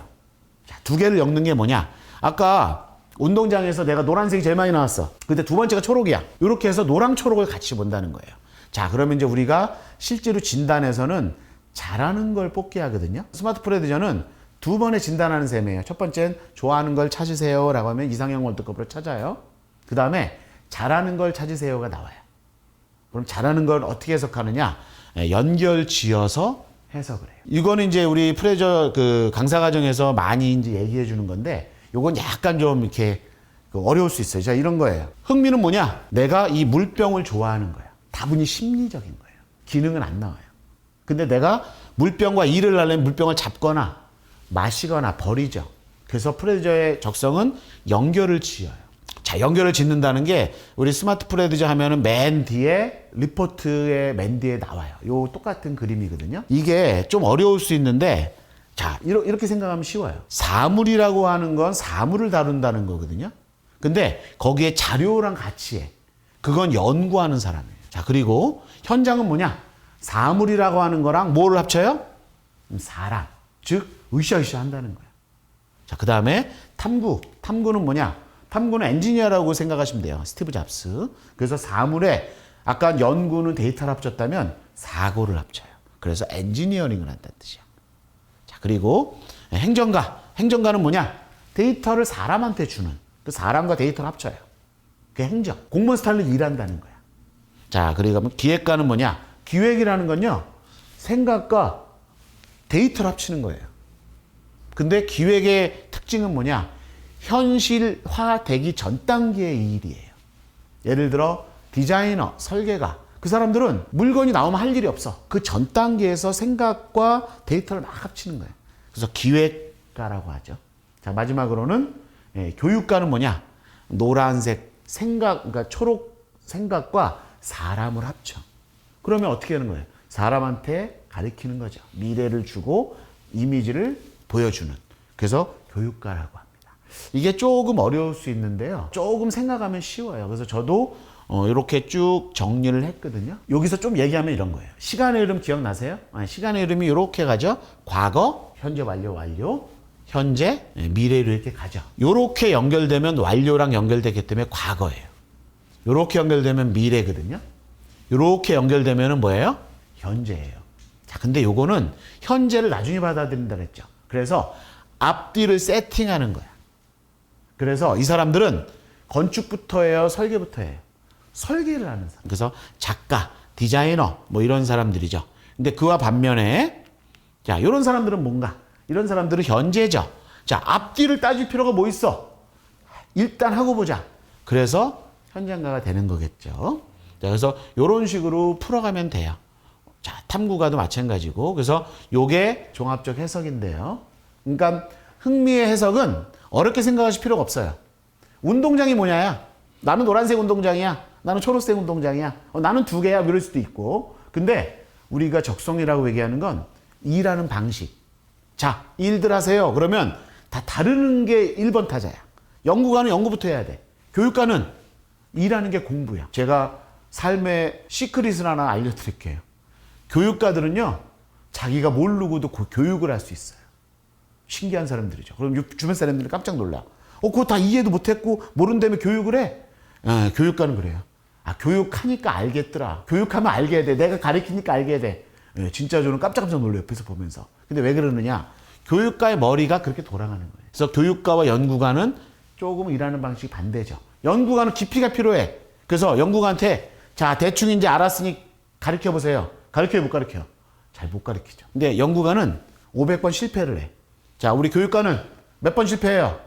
자, 두 개를 엮는 게 뭐냐? 아까 운동장에서 내가 노란색이 제일 많이 나왔어. 근데 두 번째가 초록이야. 이렇게 해서 노랑 초록을 같이 본다는 거예요. 자, 그러면 이제 우리가 실제로 진단에서는 잘하는 걸 뽑게 하거든요. 스마트 프레디저는 두 번에 진단하는 셈이에요. 첫 번째는 좋아하는 걸 찾으세요 라고 하면 이상형 월드컵으로 찾아요. 그 다음에 잘하는 걸 찾으세요가 나와요. 그럼 잘하는 걸 어떻게 해석하느냐? 연결 지어서 해석을 해요. 이거는 이제 우리 프레디저 그 강사 과정에서 많이 이제 얘기해 주는 건데 요건 약간 좀 이렇게 어려울 수 있어요. 자, 이런 거예요. 흥미는 뭐냐? 내가 이 물병을 좋아하는 거야. 다분히 심리적인 거예요. 기능은 안 나와요. 근데 내가 물병과 일을 하려면 물병을 잡거나 마시거나 버리죠. 그래서 프레디저의 적성은 연결을 지어요. 자, 연결을 짓는다는 게 우리 스마트 프레디저 하면은 맨 뒤에 리포트의 맨 뒤에 나와요. 요 똑같은 그림이거든요. 이게 좀 어려울 수 있는데 자, 이렇게 생각하면 쉬워요. 사물이라고 하는 건 사물을 다룬다는 거거든요. 근데 거기에 자료랑 같이 해. 그건 연구하는 사람이에요. 자, 그리고 현장은 뭐냐? 사물이라고 하는 거랑 뭐를 합쳐요? 사람. 즉, 으쌰으쌰 한다는 거야. 자, 그 다음에 탐구. 탐구는 뭐냐? 탐구는 엔지니어라고 생각하시면 돼요. 스티브 잡스. 그래서 사물에 아까 연구는 데이터를 합쳤다면 사고를 합쳐요. 그래서 엔지니어링을 한다는 뜻이야. 자, 그리고 행정가. 행정가는 뭐냐? 데이터를 사람한테 주는. 그 사람과 데이터를 합쳐요. 그게 행정. 공무원 스타일로 일한다는 거야. 자, 그리고 기획가는 뭐냐? 기획이라는 건요, 생각과 데이터를 합치는 거예요. 근데 기획의 특징은 뭐냐? 현실화되기 전 단계의 일이에요. 예를 들어 디자이너, 설계가, 그 사람들은 물건이 나오면 할 일이 없어. 그 전 단계에서 생각과 데이터를 막 합치는 거예요. 그래서 기획가라고 하죠. 자, 마지막으로는 교육가는 뭐냐? 노란색 생각, 그러니까 초록 생각과 사람을 합쳐. 그러면 어떻게 하는 거예요? 사람한테 가르치는 거죠. 미래를 주고 이미지를 보여주는. 그래서 교육가라고 합니다. 이게 조금 어려울 수 있는데요. 조금 생각하면 쉬워요. 그래서 저도 이렇게 쭉 정리를 했거든요. 여기서 좀 얘기하면 이런 거예요. 시간의 흐름 기억나세요? 시간의 흐름이 이렇게 가죠. 과거, 현재 완료, 완료, 현재, 미래로 이렇게 가죠. 이렇게 연결되면 완료랑 연결되기 때문에 과거예요. 이렇게 연결되면 미래거든요. 이렇게 연결되면 뭐예요? 현재예요. 자, 근데 요거는 현재를 나중에 받아들인다 그랬죠. 그래서 앞뒤를 세팅하는 거야. 그래서 이 사람들은 건축부터 해요, 설계부터 해요. 설계를 하는 사람. 그래서 작가, 디자이너, 뭐 이런 사람들이죠. 근데 그와 반면에, 자, 이런 사람들은 뭔가? 이런 사람들은 현재죠. 자, 앞뒤를 따질 필요가 뭐 있어? 일단 하고 보자. 그래서 현장가가 되는 거겠죠. 자, 그래서 이런 식으로 풀어가면 돼요. 자, 탐구가도 마찬가지고. 그래서 요게 종합적 해석인데요. 그러니까 흥미의 해석은 어렵게 생각하실 필요가 없어요. 운동장이 뭐냐야? 나는 노란색 운동장이야. 나는 초록색 운동장이야. 나는 두 개야. 이럴 수도 있고. 근데 우리가 적성이라고 얘기하는 건 일하는 방식. 자, 일들 하세요. 그러면 다 다루는 게 1번 타자야. 연구가는 연구부터 해야 돼. 교육가는 일하는 게 공부야. 제가 삶의 시크릿을 하나 알려드릴게요. 교육가들은요, 자기가 모르고도 교육을 할 수 있어요. 신기한 사람들이죠. 그럼 주변 사람들이 깜짝 놀라. 그거 다 이해도 못했고, 모른다며 교육을 해? 교육가는 그래요. 교육하니까 알겠더라. 교육하면 알게 돼. 내가 가르치니까 알게 돼. 진짜 저는 깜짝깜짝 놀라요. 옆에서 보면서. 근데 왜 그러느냐? 교육가의 머리가 그렇게 돌아가는 거예요. 그래서 교육가와 연구가는 조금 일하는 방식이 반대죠. 연구가는 깊이가 필요해. 그래서 연구가한테 자, 대충 이제 알았으니 가르쳐 보세요. 가르쳐요, 못 가르쳐? 잘 못 가르치죠. 근데 연구가는 500번 실패를 해. 자, 우리 교육가는 몇 번 실패해요?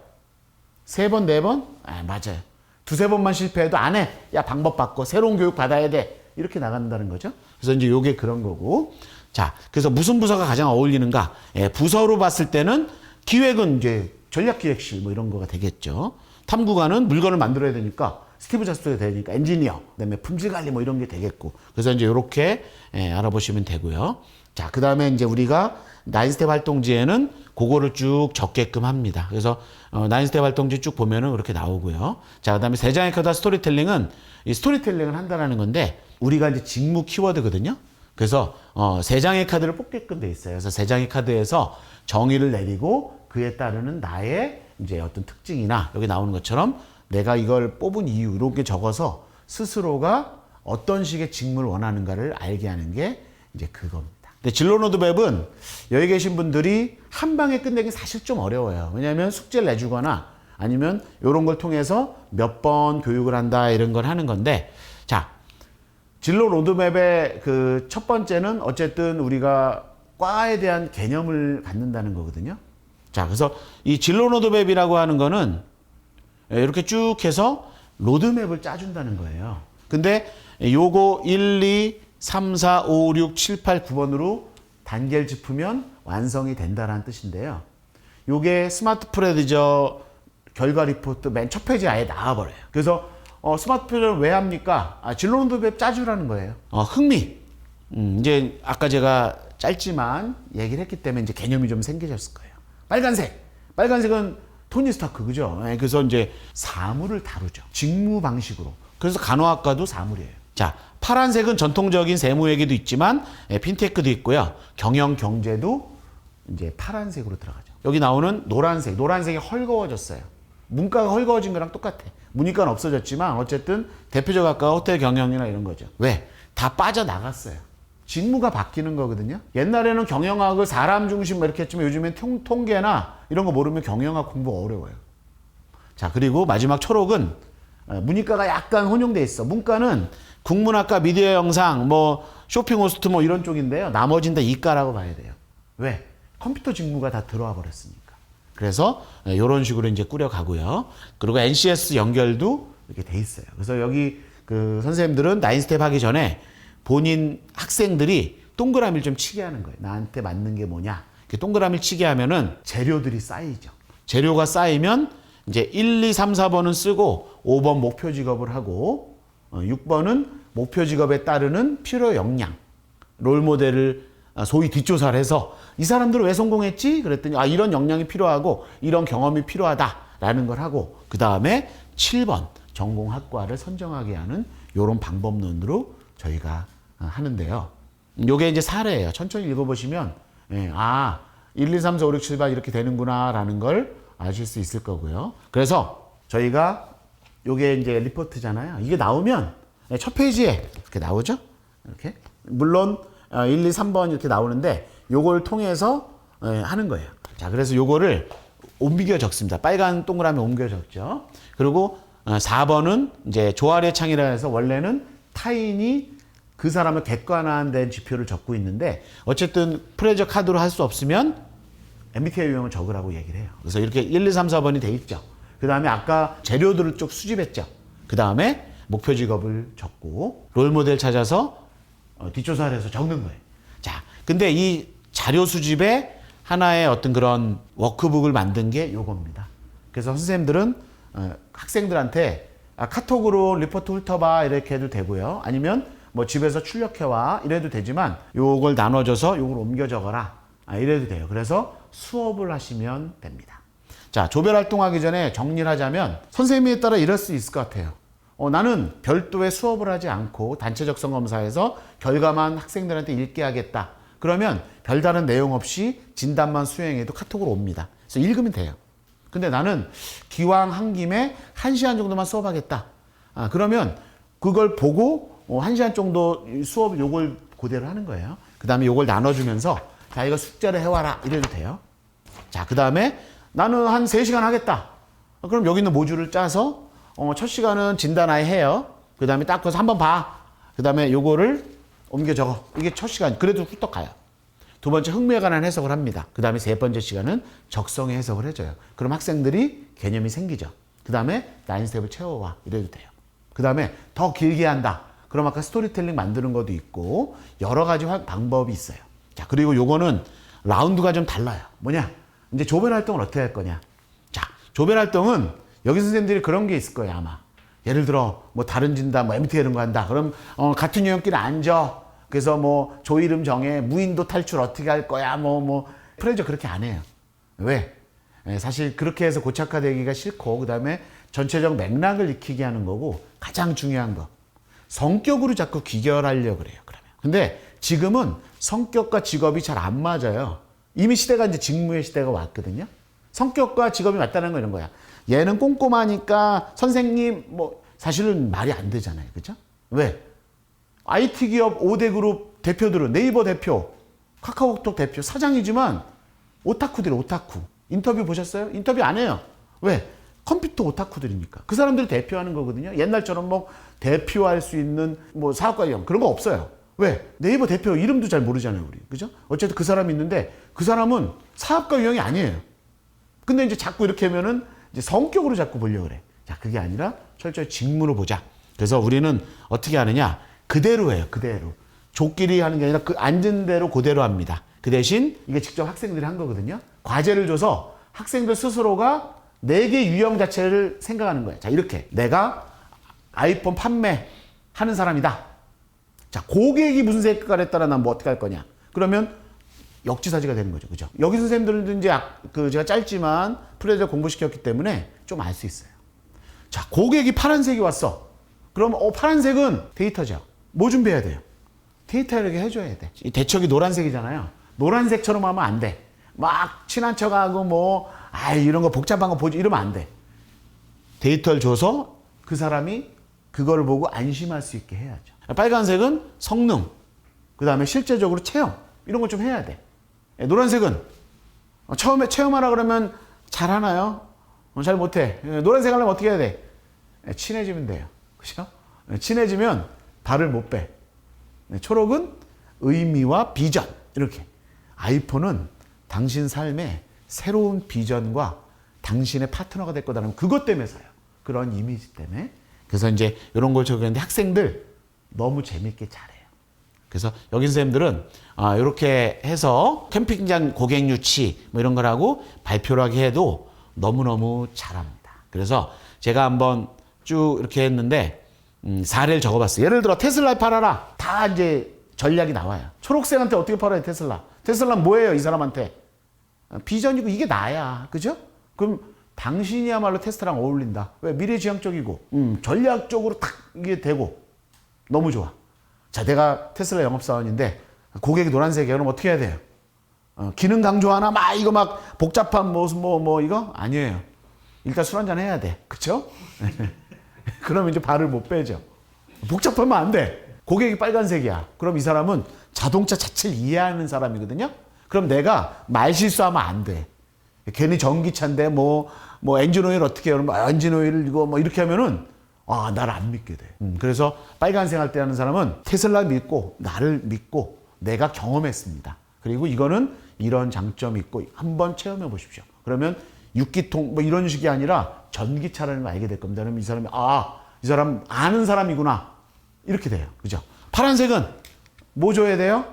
3번, 4번? 맞아요. 2-3번만 실패해도 안 해. 야, 방법 바꿔. 새로운 교육 받아야 돼. 이렇게 나간다는 거죠. 그래서 이제 요게 그런 거고. 자, 그래서 무슨 부서가 가장 어울리는가? 부서로 봤을 때는 기획은 이제 전략기획실 뭐 이런 거가 되겠죠. 탐구가는 물건을 만들어야 되니까 스티브 잡스가 되니까 엔지니어, 그다음에 품질관리 뭐 이런 게 되겠고. 그래서 이제 이렇게 알아보시면 되고요. 자, 그다음에 이제 우리가 9스텝 활동지에는 그거를 쭉 적게끔 합니다. 그래서 9스텝 활동지 쭉 보면은 그렇게 나오고요. 자, 그다음에 3장의 카드 스토리텔링은 이 스토리텔링을 한다라는 건데 우리가 이제 직무 키워드거든요. 그래서 3장의 카드를 뽑게끔 돼 있어요. 그래서 3장의 카드에서 정의를 내리고 그에 따르는 나의 이제 어떤 특징이나 여기 나오는 것처럼 내가 이걸 뽑은 이유 이렇게 적어서 스스로가 어떤 식의 직무를 원하는가를 알게 하는 게 이제 그겁니다. 근데 진로 로드맵은 여기 계신 분들이 한 방에 끝내기 사실 좀 어려워요. 왜냐하면 숙제를 내주거나 아니면 이런 걸 통해서 몇 번 교육을 한다 이런 걸 하는 건데, 자, 진로 로드맵의 그 첫 번째는 어쨌든 우리가 과에 대한 개념을 갖는다는 거거든요. 자, 그래서 이 진로 로드맵이라고 하는 거는 이렇게 쭉 해서 로드맵을 짜준다는 거예요. 근데 요거 1, 2, 3, 4, 5, 6, 7, 8, 9번으로 단계를 짚으면 완성이 된다라는 뜻인데요. 요게 스마트 프레디저 결과 리포트 맨 첫 페이지에 아예 나와버려요. 그래서 스마트 프레디저를 왜 합니까? 진로 로드맵 짜주라는 거예요. 흥미. 이제 아까 제가 짧지만 얘기를 했기 때문에 이제 개념이 좀 생기셨을 거예요. 빨간색. 빨간색은 토니 스타크, 그죠? 그래서 이제 사물을 다루죠. 직무 방식으로. 그래서 간호학과도 사물이에요. 자, 파란색은 전통적인 세무 얘기도 있지만 핀테크도 있고요. 경영 경제도 이제 파란색으로 들어가죠. 여기 나오는 노란색. 노란색이 헐거워졌어요. 문과가 헐거워진 거랑 똑같아. 문이과는 없어졌지만 어쨌든 대표적 학과가 호텔 경영이나 이런 거죠. 왜? 다 빠져나갔어요. 직무가 바뀌는 거거든요. 옛날에는 경영학을 사람 중심 이렇게 했지만 요즘엔 통계나 이런 거 모르면 경영학 공부 어려워요. 자, 그리고 마지막 초록은 문이과가 약간 혼용돼 있어. 문과는 국문학과, 미디어 영상, 뭐 쇼핑 호스트 뭐 이런 쪽인데요. 나머지는 다 이과라고 봐야 돼요. 왜? 컴퓨터 직무가 다 들어와 버렸으니까. 그래서 이런 식으로 이제 꾸려가고요. 그리고 NCS 연결도 이렇게 돼 있어요. 그래서 여기 그 선생님들은 9스텝 하기 전에 본인 학생들이 동그라미를 좀 치게 하는 거예요. 나한테 맞는 게 뭐냐. 동그라미를 치게 하면은 재료들이 쌓이죠. 재료가 쌓이면 이제 1, 2, 3, 4번은 쓰고 5번 목표 직업을 하고 6번은 목표 직업에 따르는 필요 역량, 롤모델을 소위 뒷조사를 해서 이 사람들은 왜 성공했지? 그랬더니 이런 역량이 필요하고 이런 경험이 필요하다라는 걸 하고 그 다음에 7번 전공 학과를 선정하게 하는 이런 방법론으로 저희가 하는데요. 요게 이제 사례예요. 천천히 읽어보시면 1, 2, 3, 4, 5, 6, 7, 8 이렇게 되는구나 라는 걸 아실 수 있을 거고요. 그래서 저희가 요게 이제 리포트잖아요. 이게 나오면 첫 페이지에 이렇게 나오죠. 이렇게 물론 1, 2, 3번 이렇게 나오는데 요걸 통해서 하는 거예요. 자, 그래서 요거를 옮겨 적습니다. 빨간 동그라미 옮겨 적죠. 그리고 4번은 이제 조아래 창이라 해서 원래는 타인이 그 사람을 객관화된 지표를 적고 있는데 어쨌든 프레저 카드로 할 수 없으면 MBTI 유형을 적으라고 얘기를 해요. 그래서 이렇게 1, 2, 3, 4번이 돼 있죠. 그 다음에 아까 재료들을 쭉 수집했죠. 그 다음에 목표 직업을 적고 롤모델 찾아서 뒷조사를 해서 적는 거예요. 자, 근데 이 자료 수집에 하나의 어떤 그런 워크북을 만든 게 요겁니다. 그래서 선생님들은 학생들한테 카톡으로 리포트 훑어봐 이렇게 해도 되고요. 아니면 뭐 집에서 출력해와 이래도 되지만 요걸 나눠줘서 요걸 옮겨 적어라 이래도 돼요. 그래서 수업을 하시면 됩니다. 자, 조별 활동하기 전에 정리를 하자면 선생님에 따라 이럴 수 있을 것 같아요. 나는 별도의 수업을 하지 않고 단체 적성 검사에서 결과만 학생들한테 읽게 하겠다. 그러면 별다른 내용 없이 진단만 수행해도 카톡으로 옵니다. 그래서 읽으면 돼요. 근데 나는 기왕 한 김에 1시간 정도만 수업하겠다. 그러면 그걸 보고 1시간 정도 수업 요걸 그대로 하는 거예요. 그 다음에 요걸 나눠주면서 자, 이거 숙제를 해와라 이래도 돼요. 자, 그 다음에 나는 한 3시간 하겠다. 그럼 여기 있는 모듈을 짜서 첫 시간은 진단 아예 해요. 그 다음에 딱 그래서 한번 봐. 그 다음에 요거를 옮겨 적어. 이게 첫 시간. 그래도 훌떡 가요. 두 번째 흥미에 관한 해석을 합니다. 그 다음에 세 번째 시간은 적성의 해석을 해줘요. 그럼 학생들이 개념이 생기죠. 그 다음에 9스텝을 채워와. 이래도 돼요. 그 다음에 더 길게 한다. 그럼 아까 스토리텔링 만드는 것도 있고 여러 가지 방법이 있어요. 자, 그리고 요거는 라운드가 좀 달라요. 뭐냐? 이제 조별 활동을 어떻게 할 거냐? 자, 조별 활동은 여기 선생님들이 그런 게 있을 거예요, 아마. 예를 들어, 뭐 다른 진단, 뭐 MT 이런 거 한다. 그럼, 같은 유형끼리 앉아. 그래서 뭐, 조 이름 정해. 무인도 탈출 어떻게 할 거야. 프레저 그렇게 안 해요. 왜? 사실 그렇게 해서 고착화되기가 싫고, 그 다음에 전체적 맥락을 익히게 하는 거고, 가장 중요한 거. 성격으로 자꾸 귀결하려고 그래요, 그러면. 근데 지금은 성격과 직업이 잘 안 맞아요. 이미 시대가 이제 직무의 시대가 왔거든요. 성격과 직업이 맞다는 거 이런 거야. 얘는 꼼꼼하니까 선생님 사실은 말이 안 되잖아요. 그죠? 왜? IT 기업 5대 그룹 대표들은 네이버 대표, 카카오톡 대표, 사장이지만 오타쿠들이 오타쿠. 인터뷰 보셨어요? 인터뷰 안 해요. 왜? 컴퓨터 오타쿠들이니까. 그 사람들이 대표하는 거거든요. 옛날처럼 대표할 수 있는 사업가 형 그런 거 없어요. 왜? 네이버 대표 이름도 잘 모르잖아요, 우리. 그죠? 어쨌든 그 사람이 있는데 그 사람은 사업가 유형이 아니에요. 근데 이제 자꾸 이렇게 하면은 이제 성격으로 자꾸 보려고 그래. 자, 그게 아니라 철저히 직무로 보자. 그래서 우리는 어떻게 하느냐? 그대로 해요. 그대로. 조끼리 하는 게 아니라 그 앉은 대로 그대로 합니다. 그 대신 이게 직접 학생들이 한 거거든요. 과제를 줘서 학생들 스스로가 4개 유형 자체를 생각하는 거예요. 자, 이렇게. 내가 아이폰 판매하는 사람이다. 자, 고객이 무슨 색깔에 따라 난 뭐 어떻게 할 거냐. 그러면 역지사지가 되는 거죠. 그죠? 여기 선생님들은 이제 제가 짧지만 프레저 공부시켰기 때문에 좀 알 수 있어요. 자, 고객이 파란색이 왔어. 그럼 파란색은 데이터죠. 뭐 준비해야 돼요? 데이터 이렇게 해줘야 돼. 이 대척이 노란색이잖아요. 노란색처럼 하면 안 돼. 막 친한 척하고 뭐 이런 거 복잡한 거 보지 이러면 안 돼. 데이터를 줘서 그 사람이 그거를 보고 안심할 수 있게 해야죠. 빨간색은 성능, 그 다음에 실제적으로 체험 이런 걸 좀 해야 돼. 노란색은 처음에 체험하라 그러면 잘하나요? 잘 못해. 노란색 하려면 어떻게 해야 돼? 친해지면 돼요. 그죠? 친해지면 발을 못 빼. 초록은 의미와 비전. 이렇게. 아이폰은 당신 삶의 새로운 비전과 당신의 파트너가 될 거다라는 그것 때문에 사요. 그런 이미지 때문에. 그래서 이제 이런 걸 적용했는데 학생들 너무 재밌게 잘해요. 그래서 여기 선생님들은 이렇게 해서 캠핑장 고객 유치 뭐 이런 거라고 발표를 하게 해도 너무너무 잘합니다. 그래서 제가 한번 쭉 이렇게 했는데 사례를 적어봤어요. 예를 들어 테슬라 팔아라. 다 이제 전략이 나와요. 초록색한테 어떻게 팔아요, 테슬라? 테슬라는 뭐예요, 이 사람한테? 비전이고 이게 나야. 그죠? 그럼 당신이야말로 테슬라랑 어울린다. 왜? 미래지향적이고 전략적으로 딱 이게 되고 너무 좋아. 자, 내가 테슬라 영업사원인데 고객이 노란색이야. 그럼 어떻게 해야 돼요? 기능 강조하나? 막 이거 막 복잡한 뭐 이거? 아니에요. 일단 술 한잔 해야 돼. 그쵸? 그러면 이제 발을 못 빼죠. 복잡하면 안 돼. 고객이 빨간색이야. 그럼 이 사람은 자동차 자체를 이해하는 사람이거든요. 그럼 내가 말 실수하면 안 돼. 괜히 전기차인데 뭐 엔진 오일 어떻게 해요? 그러면 엔진 오일 이거 뭐 이렇게 하면은 나를 안 믿게 돼. 그래서 빨간색 할 때 하는 사람은 테슬라 믿고 나를 믿고 내가 경험했습니다. 그리고 이거는 이런 장점이 있고 한번 체험해 보십시오. 그러면 6기통 뭐 이런 식이 아니라 전기차라는 걸 알게 될 겁니다. 그러면 이 사람이 이 사람 아는 사람이구나. 이렇게 돼요. 그죠? 파란색은 뭐 줘야 돼요?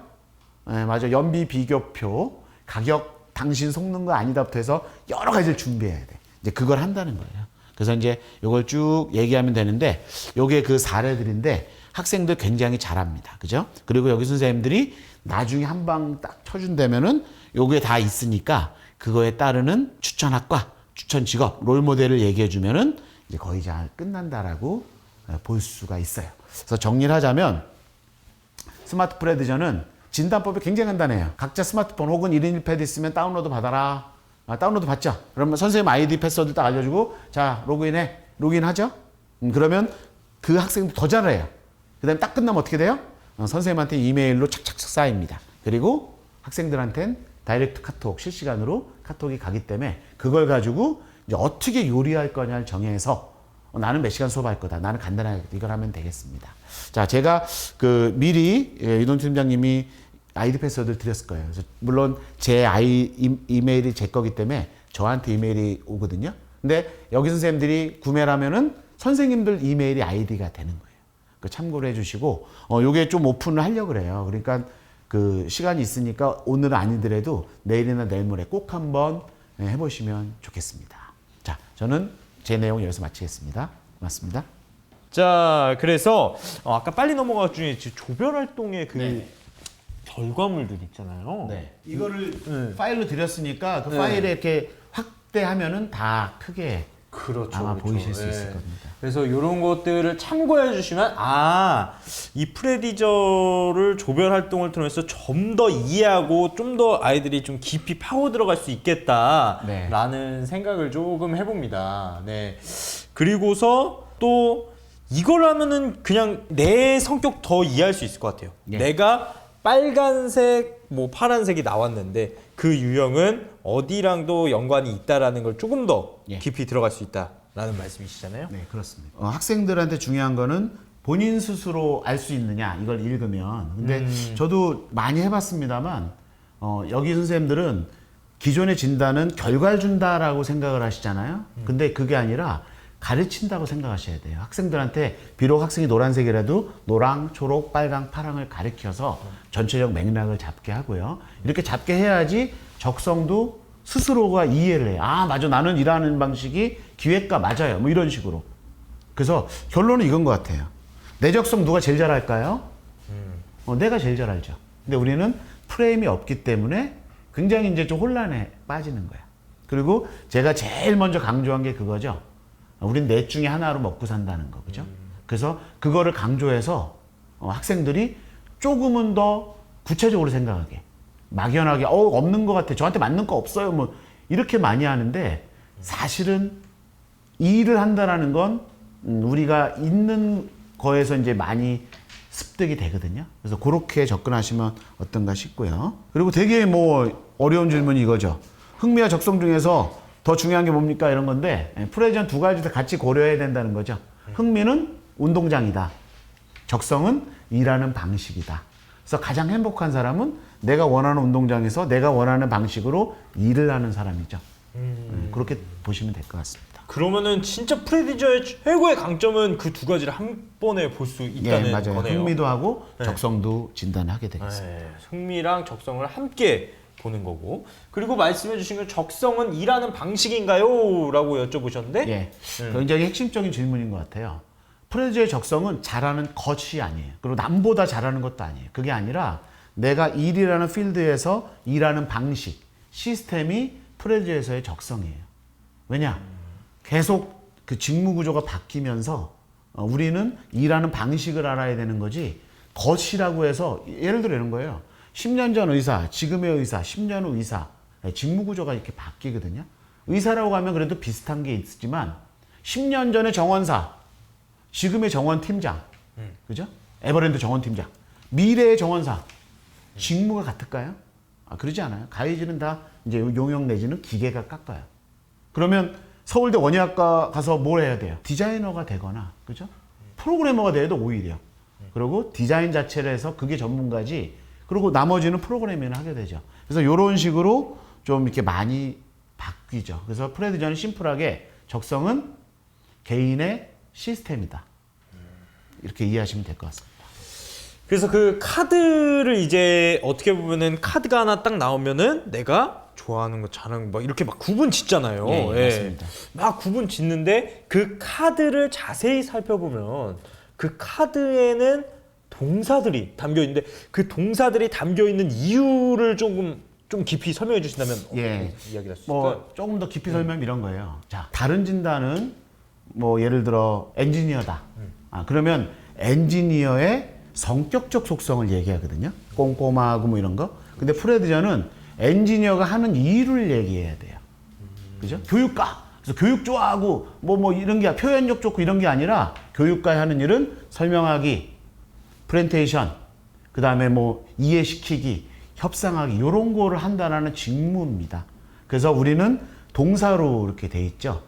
네, 맞아. 연비 비교표, 가격, 당신 속는 거 아니다부터 해서 여러 가지를 준비해야 돼. 이제 그걸 한다는 거예요. 그래서 이제 이걸 쭉 얘기하면 되는데 요게 그 사례들인데 학생들 굉장히 잘합니다. 그죠? 그리고 여기 선생님들이 나중에 한 방 딱 쳐준다면은 요게 다 있으니까 그거에 따르는 추천 학과, 추천 직업, 롤 모델을 얘기해 주면은 이제 거의 잘 끝난다라고 볼 수가 있어요. 그래서 정리를 하자면 스마트 프레디저는 진단법이 굉장히 간단해요. 각자 스마트폰 혹은 1인 1패드 있으면 다운로드 받아라. 다운로드 받죠. 그러면 선생님 아이디 패스워드 딱 알려주고 자 로그인해. 로그인하죠. 그러면 그 학생도 더 잘해요. 그 다음에 딱 끝나면 어떻게 돼요? 선생님한테 이메일로 착착착 쌓입니다. 그리고 학생들한테는 다이렉트 카톡 실시간으로 카톡이 가기 때문에 그걸 가지고 이제 어떻게 요리할 거냐를 정해서 나는 몇 시간 수업할 거다. 나는 간단하게 이걸 하면 되겠습니다. 자, 제가 미리 이동 팀장님이 아이디 패스워드를 드렸을 거예요. 그래서 물론 제 이메일이 제 거기 때문에 저한테 이메일이 오거든요. 근데 여기 선생님들이 구매를 하면은 선생님들 이메일이 아이디가 되는 거예요. 그 참고를 해주시고 요게 좀 오픈을 하려고 그래요. 그러니까 그 시간이 있으니까 오늘은 아니더라도 내일이나 내일 모레 꼭 한번 해보시면 좋겠습니다. 자, 저는 제 내용 여기서 마치겠습니다. 고맙습니다. 자, 그래서 아까 빨리 넘어가 중에 조별 활동의 그 결과물들 있잖아요. 네. 이거를 파일로 드렸으니까 그 파일에 이렇게 확대하면은 다 크게 아마 보이실 수 있을 겁니다. 그래서 이런 것들을 참고해 주시면 이 프레디저를 조별 활동을 통해서 좀 더 이해하고 좀 더 아이들이 좀 깊이 파고 들어갈 수 있겠다라는 생각을 조금 해봅니다. 네. 그리고서 또 이걸 하면은 그냥 내 성격 더 이해할 수 있을 것 같아요. 내가 빨간색, 파란색이 나왔는데 그 유형은 어디랑도 연관이 있다라는 걸 조금 더 깊이 들어갈 수 있다라는 말씀이시잖아요. 네, 그렇습니다. 학생들한테 중요한 거는 본인 스스로 알 수 있느냐 이걸 읽으면. 근데 저도 많이 해봤습니다만 여기 선생님들은 기존의 진단은 결과를 준다라고 생각을 하시잖아요. 근데 그게 아니라 가르친다고 생각하셔야 돼요. 학생들한테 비록 학생이 노란색이라도 노랑, 초록, 빨강, 파랑을 가르쳐서 전체적 맥락을 잡게 하고요. 이렇게 잡게 해야지 적성도 스스로가 이해를 해요. 아, 맞아. 나는 일하는 방식이 기획과 맞아요. 뭐 이런 식으로. 그래서 결론은 이건 것 같아요. 내 적성 누가 제일 잘할까요? 내가 제일 잘 알죠. 근데 우리는 프레임이 없기 때문에 굉장히 이제 좀 혼란에 빠지는 거야. 그리고 제가 제일 먼저 강조한 게 그거죠. 우린 넷 중에 하나로 먹고 산다는 거, 그죠? 그래서 그거를 강조해서 학생들이 조금은 더 구체적으로 생각하게, 막연하게, 없는 것 같아. 저한테 맞는 거 없어요. 뭐, 이렇게 많이 하는데, 사실은 이 일을 한다라는 건 우리가 있는 거에서 이제 많이 습득이 되거든요. 그래서 그렇게 접근하시면 어떤가 싶고요. 그리고 되게 뭐 어려운 질문이 이거죠. 흥미와 적성 중에서 더 중요한 게 뭡니까? 이런 건데, 프레디전 두 가지 다 같이 고려해야 된다는 거죠. 흥미는 운동장이다. 적성은 일하는 방식이다. 그래서 가장 행복한 사람은 내가 원하는 운동장에서 내가 원하는 방식으로 일을 하는 사람이죠. 그렇게 보시면 될 것 같습니다. 그러면은 진짜 프레디저의 최고의 강점은 그 두 가지를 한 번에 볼 수 있다는 맞아요. 거네요. 흥미도 하고 적성도 진단하게 되겠습니다. 흥미랑 적성을 함께 보는 거고. 그리고 말씀해 주신 건 적성은 일하는 방식인가요? 라고 여쭤보셨는데 굉장히 핵심적인 질문인 것 같아요. 프레디저의 적성은 잘하는 것이 아니에요. 그리고 남보다 잘하는 것도 아니에요. 그게 아니라 내가 일이라는 필드에서 일하는 방식, 시스템이 프레디저에서의 적성이에요. 왜냐? 계속 그 직무 구조가 바뀌면서 우리는 일하는 방식을 알아야 되는 거지, 것이라고 해서 예를 들어 이런 거예요. 10년 전 의사, 지금의 의사, 10년 후 의사, 직무 구조가 이렇게 바뀌거든요. 의사라고 하면 그래도 비슷한 게 있지만 10년 전의 정원사, 지금의 정원팀장, 그죠? 에버랜드 정원팀장, 미래의 정원사, 직무가 같을까요? 그러지 않아요. 가이즈는 다 이제 용역 내지는 기계가 깎아요. 그러면 서울대 원예학과 가서 뭘 해야 돼요? 디자이너가 되거나, 그죠? 프로그래머가 돼도 오히려. 그리고 디자인 자체를 해서 그게 전문가지, 그리고 나머지는 프로그래밍을 하게 되죠. 그래서 이런 식으로 좀 이렇게 많이 바뀌죠. 그래서 프레디저는 심플하게 적성은 개인의 시스템이다. 이렇게 이해하시면 될 것 같습니다. 그래서 그 카드를 이제 어떻게 보면은 카드가 하나 딱 나오면은 내가 좋아하는 거, 잘하는 거 막 이렇게 막 구분 짓잖아요. 맞습니다. 막 구분 짓는데 그 카드를 자세히 살펴보면 그 카드에는 동사들이 담겨 있는데 그 동사들이 담겨 있는 이유를 좀 깊이 설명해 주신다면 이야기를 할 수 있을까요? 조금 더 깊이 설명하면 이런 거예요. 자, 다른 진단은 뭐 예를 들어 엔지니어다. 그러면 엔지니어의 성격적 속성을 얘기하거든요. 꼼꼼하고 뭐 이런 거. 근데 프레디저는 엔지니어가 하는 일을 얘기해야 돼요. 그죠? 교육가. 그래서 교육 좋아하고 뭐 이런 게 표현력 좋고 이런 게 아니라 교육가의 하는 일은 설명하기, 프렌테이션, 그 다음에 뭐 이해시키기, 협상하기 이런 거를 한다는 직무입니다. 그래서 우리는 동사로 이렇게 돼 있죠.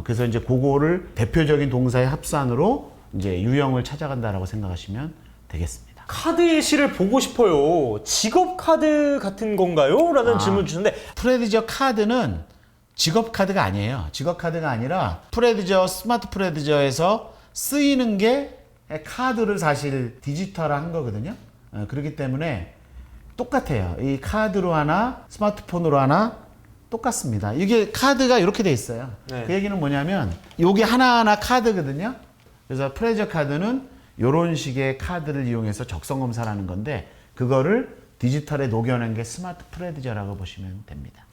그래서 이제 그거를 대표적인 동사의 합산으로 이제 유형을 찾아간다라고 생각하시면 되겠습니다. 카드의 시를 보고 싶어요. 직업 카드 같은 건가요? 라는 질문 주셨는데 프레디저 카드는 직업 카드가 아니에요. 직업 카드가 아니라 프레디저, 스마트 프레디저에서 쓰이는 게 카드를 사실 디지털화한 거거든요. 그렇기 때문에 똑같아요. 이 카드로 하나, 스마트폰으로 하나 똑같습니다. 이게 카드가 이렇게 돼 있어요. 그 얘기는 뭐냐면 이게 하나하나 카드거든요. 그래서 프레디저 카드는 이런 식의 카드를 이용해서 적성 검사를 하는 건데 그거를 디지털에 녹여낸 게 스마트 프레디저라고 보시면 됩니다.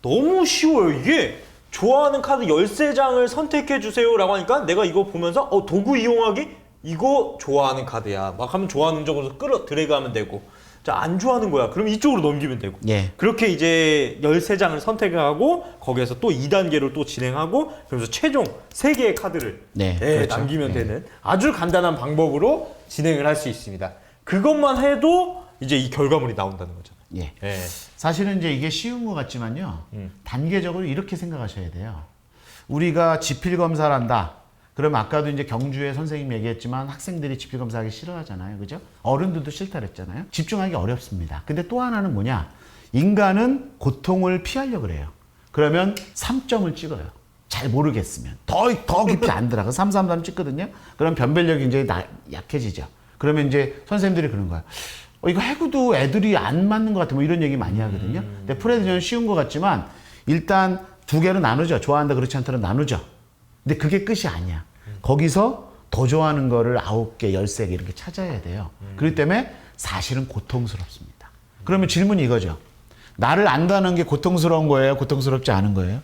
너무 쉬워요. 이게 좋아하는 카드 13장을 선택해 주세요 라고 하니까 내가 이거 보면서 도구 이용하기? 이거 좋아하는 카드야. 막 하면 좋아하는 쪽으로 끌어 드래그하면 되고, 자, 안 좋아하는 거야. 그럼 이쪽으로 넘기면 되고. 그렇게 이제 13장을 선택하고 거기에서 또 2단계로 또 진행하고 그러면서 최종 3개의 카드를 그렇죠. 남기면 되는 아주 간단한 방법으로 진행을 할 수 있습니다. 그것만 해도 이제 이 결과물이 나온다는 거잖아요. 사실은 이제 이게 쉬운 것 같지만요. 단계적으로 이렇게 생각하셔야 돼요. 우리가 지필 검사를 한다. 그럼 아까도 이제 경주에 선생님 얘기했지만 학생들이 지필 검사하기 싫어하잖아요. 그죠? 어른들도 싫다 그랬잖아요. 집중하기 어렵습니다. 근데 또 하나는 뭐냐? 인간은 고통을 피하려고 그래요. 그러면 3점을 찍어요. 잘 모르겠으면. 더 깊이 안 들어가. 333 찍거든요. 그럼 변별력이 굉장히 약해지죠. 그러면 이제 선생님들이 그런 거야. 이거 해구도 애들이 안 맞는 것 같아. 뭐 이런 얘기 많이 하거든요. 근데 프레디저는 쉬운 것 같지만 일단 두 개로 나누죠. 좋아한다 그렇지 않다로 나누죠. 근데 그게 끝이 아니야. 거기서 더 좋아하는 거를 9개, 13개 이렇게 찾아야 돼요. 그렇기 때문에 사실은 고통스럽습니다. 그러면 질문이 이거죠. 나를 안다는 게 고통스러운 거예요? 고통스럽지 않은 거예요?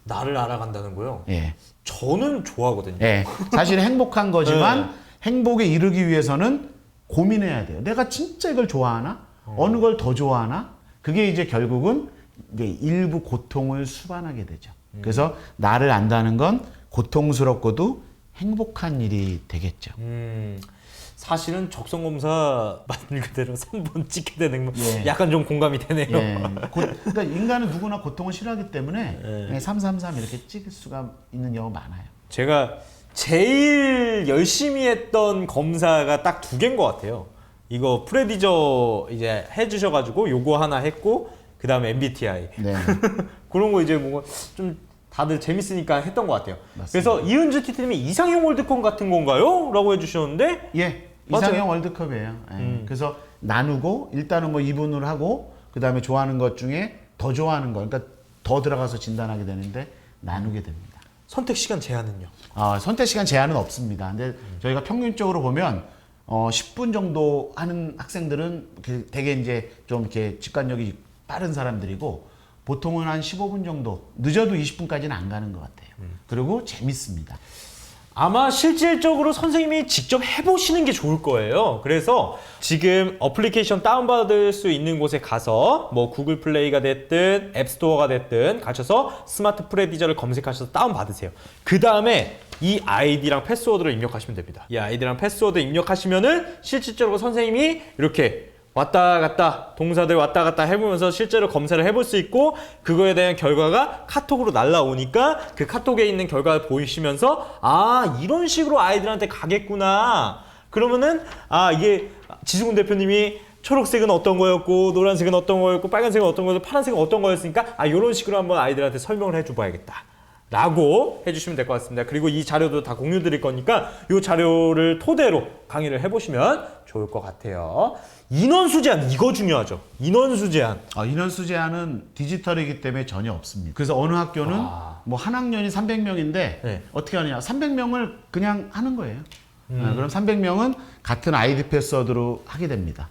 나를 알아간다는 거요? 예. 저는 좋아하거든요. 예. 사실 행복한 거지만 네. 행복에 이르기 위해서는 고민해야 돼요. 내가 진짜 이걸 좋아하나? 어느 걸 더 좋아하나? 그게 이제 결국은 이제 일부 고통을 수반하게 되죠. 그래서 나를 안다는 건 고통스럽고도 행복한 일이 되겠죠. 사실은 적성검사 말 그대로 3번 찍게 되는 거 예. 약간 좀 공감이 되네요. 예. 그러니까 인간은 누구나 고통을 싫어하기 때문에 예. 333 이렇게 찍을 수가 있는 경우가 많아요. 제가 제일 열심히 했던 검사가 딱 2개인 것 같아요. 이거 프레디저 이제 해주셔가지고 요거 하나 했고 그 다음에 MBTI 네. 그런 거 이제 뭔가 좀 다들 재밌으니까 했던 것 같아요. 맞습니다. 그래서 이은주 TT님이 이상형 월드컵 같은 건가요? 라고 해주셨는데 예. 맞아요. 이상형 월드컵이에요. 예. 그래서 나누고 일단은 뭐 이분을 하고 그 다음에 좋아하는 것 중에 더 좋아하는 거, 그러니까 더 들어가서 진단하게 되는데 나누게 됩니다. 선택 시간 제한은요? 선택 시간 제한은 없습니다. 근데 저희가 평균적으로 보면 10분 정도 하는 학생들은 되게 이제 좀 이렇게 직관력이 빠른 사람들이고 보통은 한 15분 정도, 늦어도 20분까지는 안 가는 것 같아요. 그리고 재밌습니다. 아마 실질적으로 선생님이 직접 해보시는 게 좋을 거예요. 그래서 지금 어플리케이션 다운받을 수 있는 곳에 가서 뭐 구글 플레이가 됐든 앱스토어가 됐든 가셔서 스마트 프레디저를 검색하셔서 다운받으세요. 그 다음에 이 아이디랑 패스워드를 입력하시면 됩니다. 이 아이디랑 패스워드 입력하시면은 실질적으로 선생님이 이렇게 왔다 갔다 동사들 왔다 갔다 해보면서 실제로 검사를 해볼 수 있고 그거에 대한 결과가 카톡으로 날라오니까 그 카톡에 있는 결과를 보이시면서 아 이런 식으로 아이들한테 가겠구나. 그러면은 아 이게 지수군 대표님이 초록색은 어떤 거였고 노란색은 어떤 거였고 빨간색은 어떤 거였고 파란색은 어떤 거였으니까 아 이런 식으로 한번 아이들한테 설명을 해줘 봐야겠다 라고 해주시면 될 것 같습니다. 그리고 이 자료도 다 공유 드릴 거니까 이 자료를 토대로 강의를 해보시면 좋을 것 같아요. 인원수 제한 이거 중요하죠. 인원수 제한. 인원수 제한은 디지털이기 때문에 전혀 없습니다. 그래서 어느 학교는 뭐 한 학년이 300명인데 네. 어떻게 하느냐 300명을 그냥 하는 거예요. 그럼 300명은 같은 아이디 패스워드로 하게 됩니다.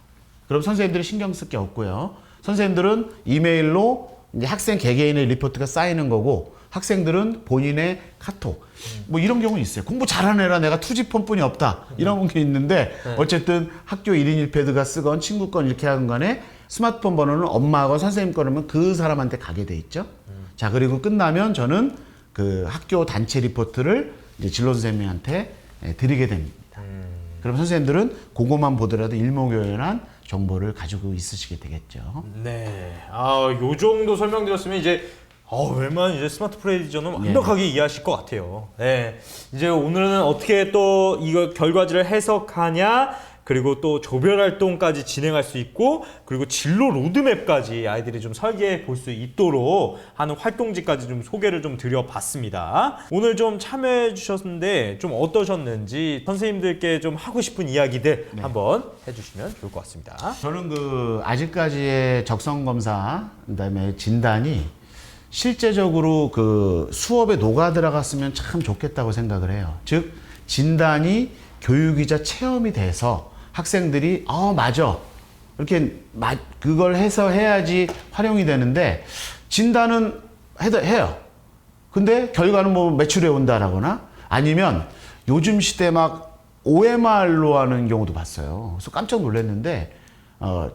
그럼 선생님들이 신경 쓸 게 없고요. 선생님들은 이메일로 이제 학생 개개인의 리포트가 쌓이는 거고 학생들은 본인의 카톡 뭐 이런 경우 있어요. 공부 잘하는 애라 내가 투지폰뿐이 없다 이런 게 있는데 어쨌든 학교 1인 1패드가 쓰건 친구 건 이렇게 하건 간에 스마트폰 번호는 엄마하고 선생님 거라면 그 사람한테 가게 돼 있죠. 자 그리고 끝나면 저는 그 학교 단체 리포트를 이제 진로 선생님한테 드리게 됩니다. 그럼 선생님들은 그거만 보더라도 일목요연한 정보를 가지고 있으시게 되겠죠. 네. 요 정도 설명드렸으면 이제 웬만한 이제 스마트 프레디저는 완벽하게 이해하실 것 같아요. 네. 이제 오늘은 어떻게 또 이거 결과지를 해석하냐, 그리고 또 조별 활동까지 진행할 수 있고, 그리고 진로 로드맵까지 아이들이 좀 설계해 볼 수 있도록 하는 활동지까지 좀 소개를 좀 드려봤습니다. 오늘 좀 참여해 주셨는데 좀 어떠셨는지 선생님들께 좀 하고 싶은 이야기들 한번 해주시면 좋을 것 같습니다. 저는 그 아직까지의 적성 검사, 그다음에 진단이 실제적으로 그 수업에 녹아 들어갔으면 참 좋겠다고 생각을 해요. 즉 진단이 교육이자 체험이 돼서 학생들이 맞아 이렇게 그걸 해서 해야지 활용이 되는데 진단은 해요. 근데 결과는 뭐 매출에 온다라거나 아니면 요즘 시대 막 OMR로 하는 경우도 봤어요. 그래서 깜짝 놀랐는데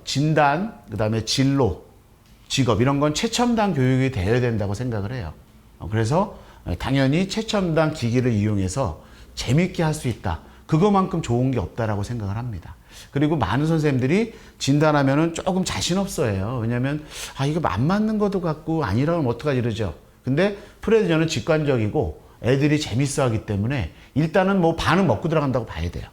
진단 그다음에 진로 직업 이런 건 최첨단 교육이 되어야 된다고 생각을 해요. 그래서 당연히 최첨단 기기를 이용해서 재밌게 할 수 있다. 그거만큼 좋은 게 없다라고 생각을 합니다. 그리고 많은 선생님들이 진단하면은 조금 자신 없어해요. 왜냐면 이거 안 맞는 것도 같고 아니라면 어떡하지 이러죠. 근데 프레디저는 직관적이고 애들이 재밌어 하기 때문에 일단은 뭐 반은 먹고 들어간다고 봐야 돼요.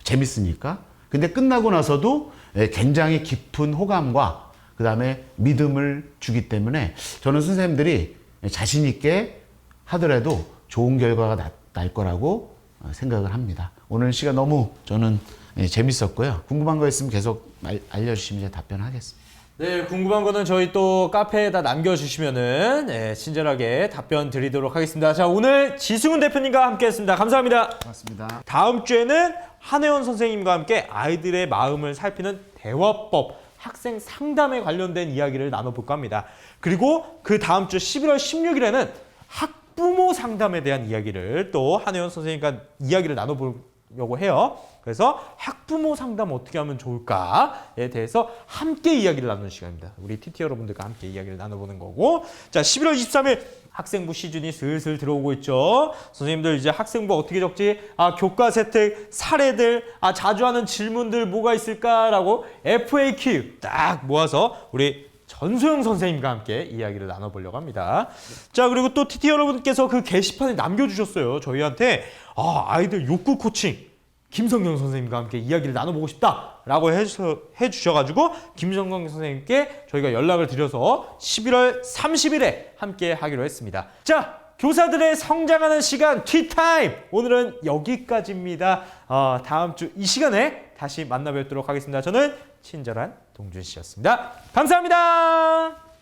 재밌으니까. 근데 끝나고 나서도 굉장히 깊은 호감과 그다음에 믿음을 주기 때문에 저는 선생님들이 자신 있게 하더라도 좋은 결과가 날 거라고 생각을 합니다. 오늘 시간 너무 저는 재밌었고요. 궁금한 거 있으면 계속 알려주시면 제가 답변하겠습니다. 네, 궁금한 거는 저희 또 카페에다 남겨주시면은 친절하게 답변 드리도록 하겠습니다. 자, 오늘 지승훈 대표님과 함께했습니다. 감사합니다. 고맙습니다. 다음 주에는 한혜원 선생님과 함께 아이들의 마음을 살피는 대화법, 학생 상담에 관련된 이야기를 나눠볼까 합니다. 그리고 그 다음 주 11월 16일에는 학부모 상담에 대한 이야기를 또 한혜원 선생님과 이야기를 나눠보려고 해요. 그래서 학부모 상담 어떻게 하면 좋을까에 대해서 함께 이야기를 나누는 시간입니다. 우리 TT 여러분들과 함께 이야기를 나눠보는 거고, 자, 11월 23일 학생부 시즌이 슬슬 들어오고 있죠. 선생님들 이제 학생부 어떻게 적지? 교과 세특, 사례들, 자주 하는 질문들 뭐가 있을까라고 FAQ 딱 모아서 우리 전소영 선생님과 함께 이야기를 나눠보려고 합니다. 자, 그리고 또 TT 여러분께서 그 게시판에 남겨주셨어요. 저희한테 아이들 욕구 코칭 김성경 선생님과 함께 이야기를 나눠보고 싶다라고 해주셔가지고 김성경 선생님께 저희가 연락을 드려서 11월 30일에 함께 하기로 했습니다. 자, 교사들의 성장하는 시간 티타임 오늘은 여기까지입니다. 다음 주 이 시간에 다시 만나 뵙도록 하겠습니다. 저는 친절한 동준 씨였습니다. 감사합니다.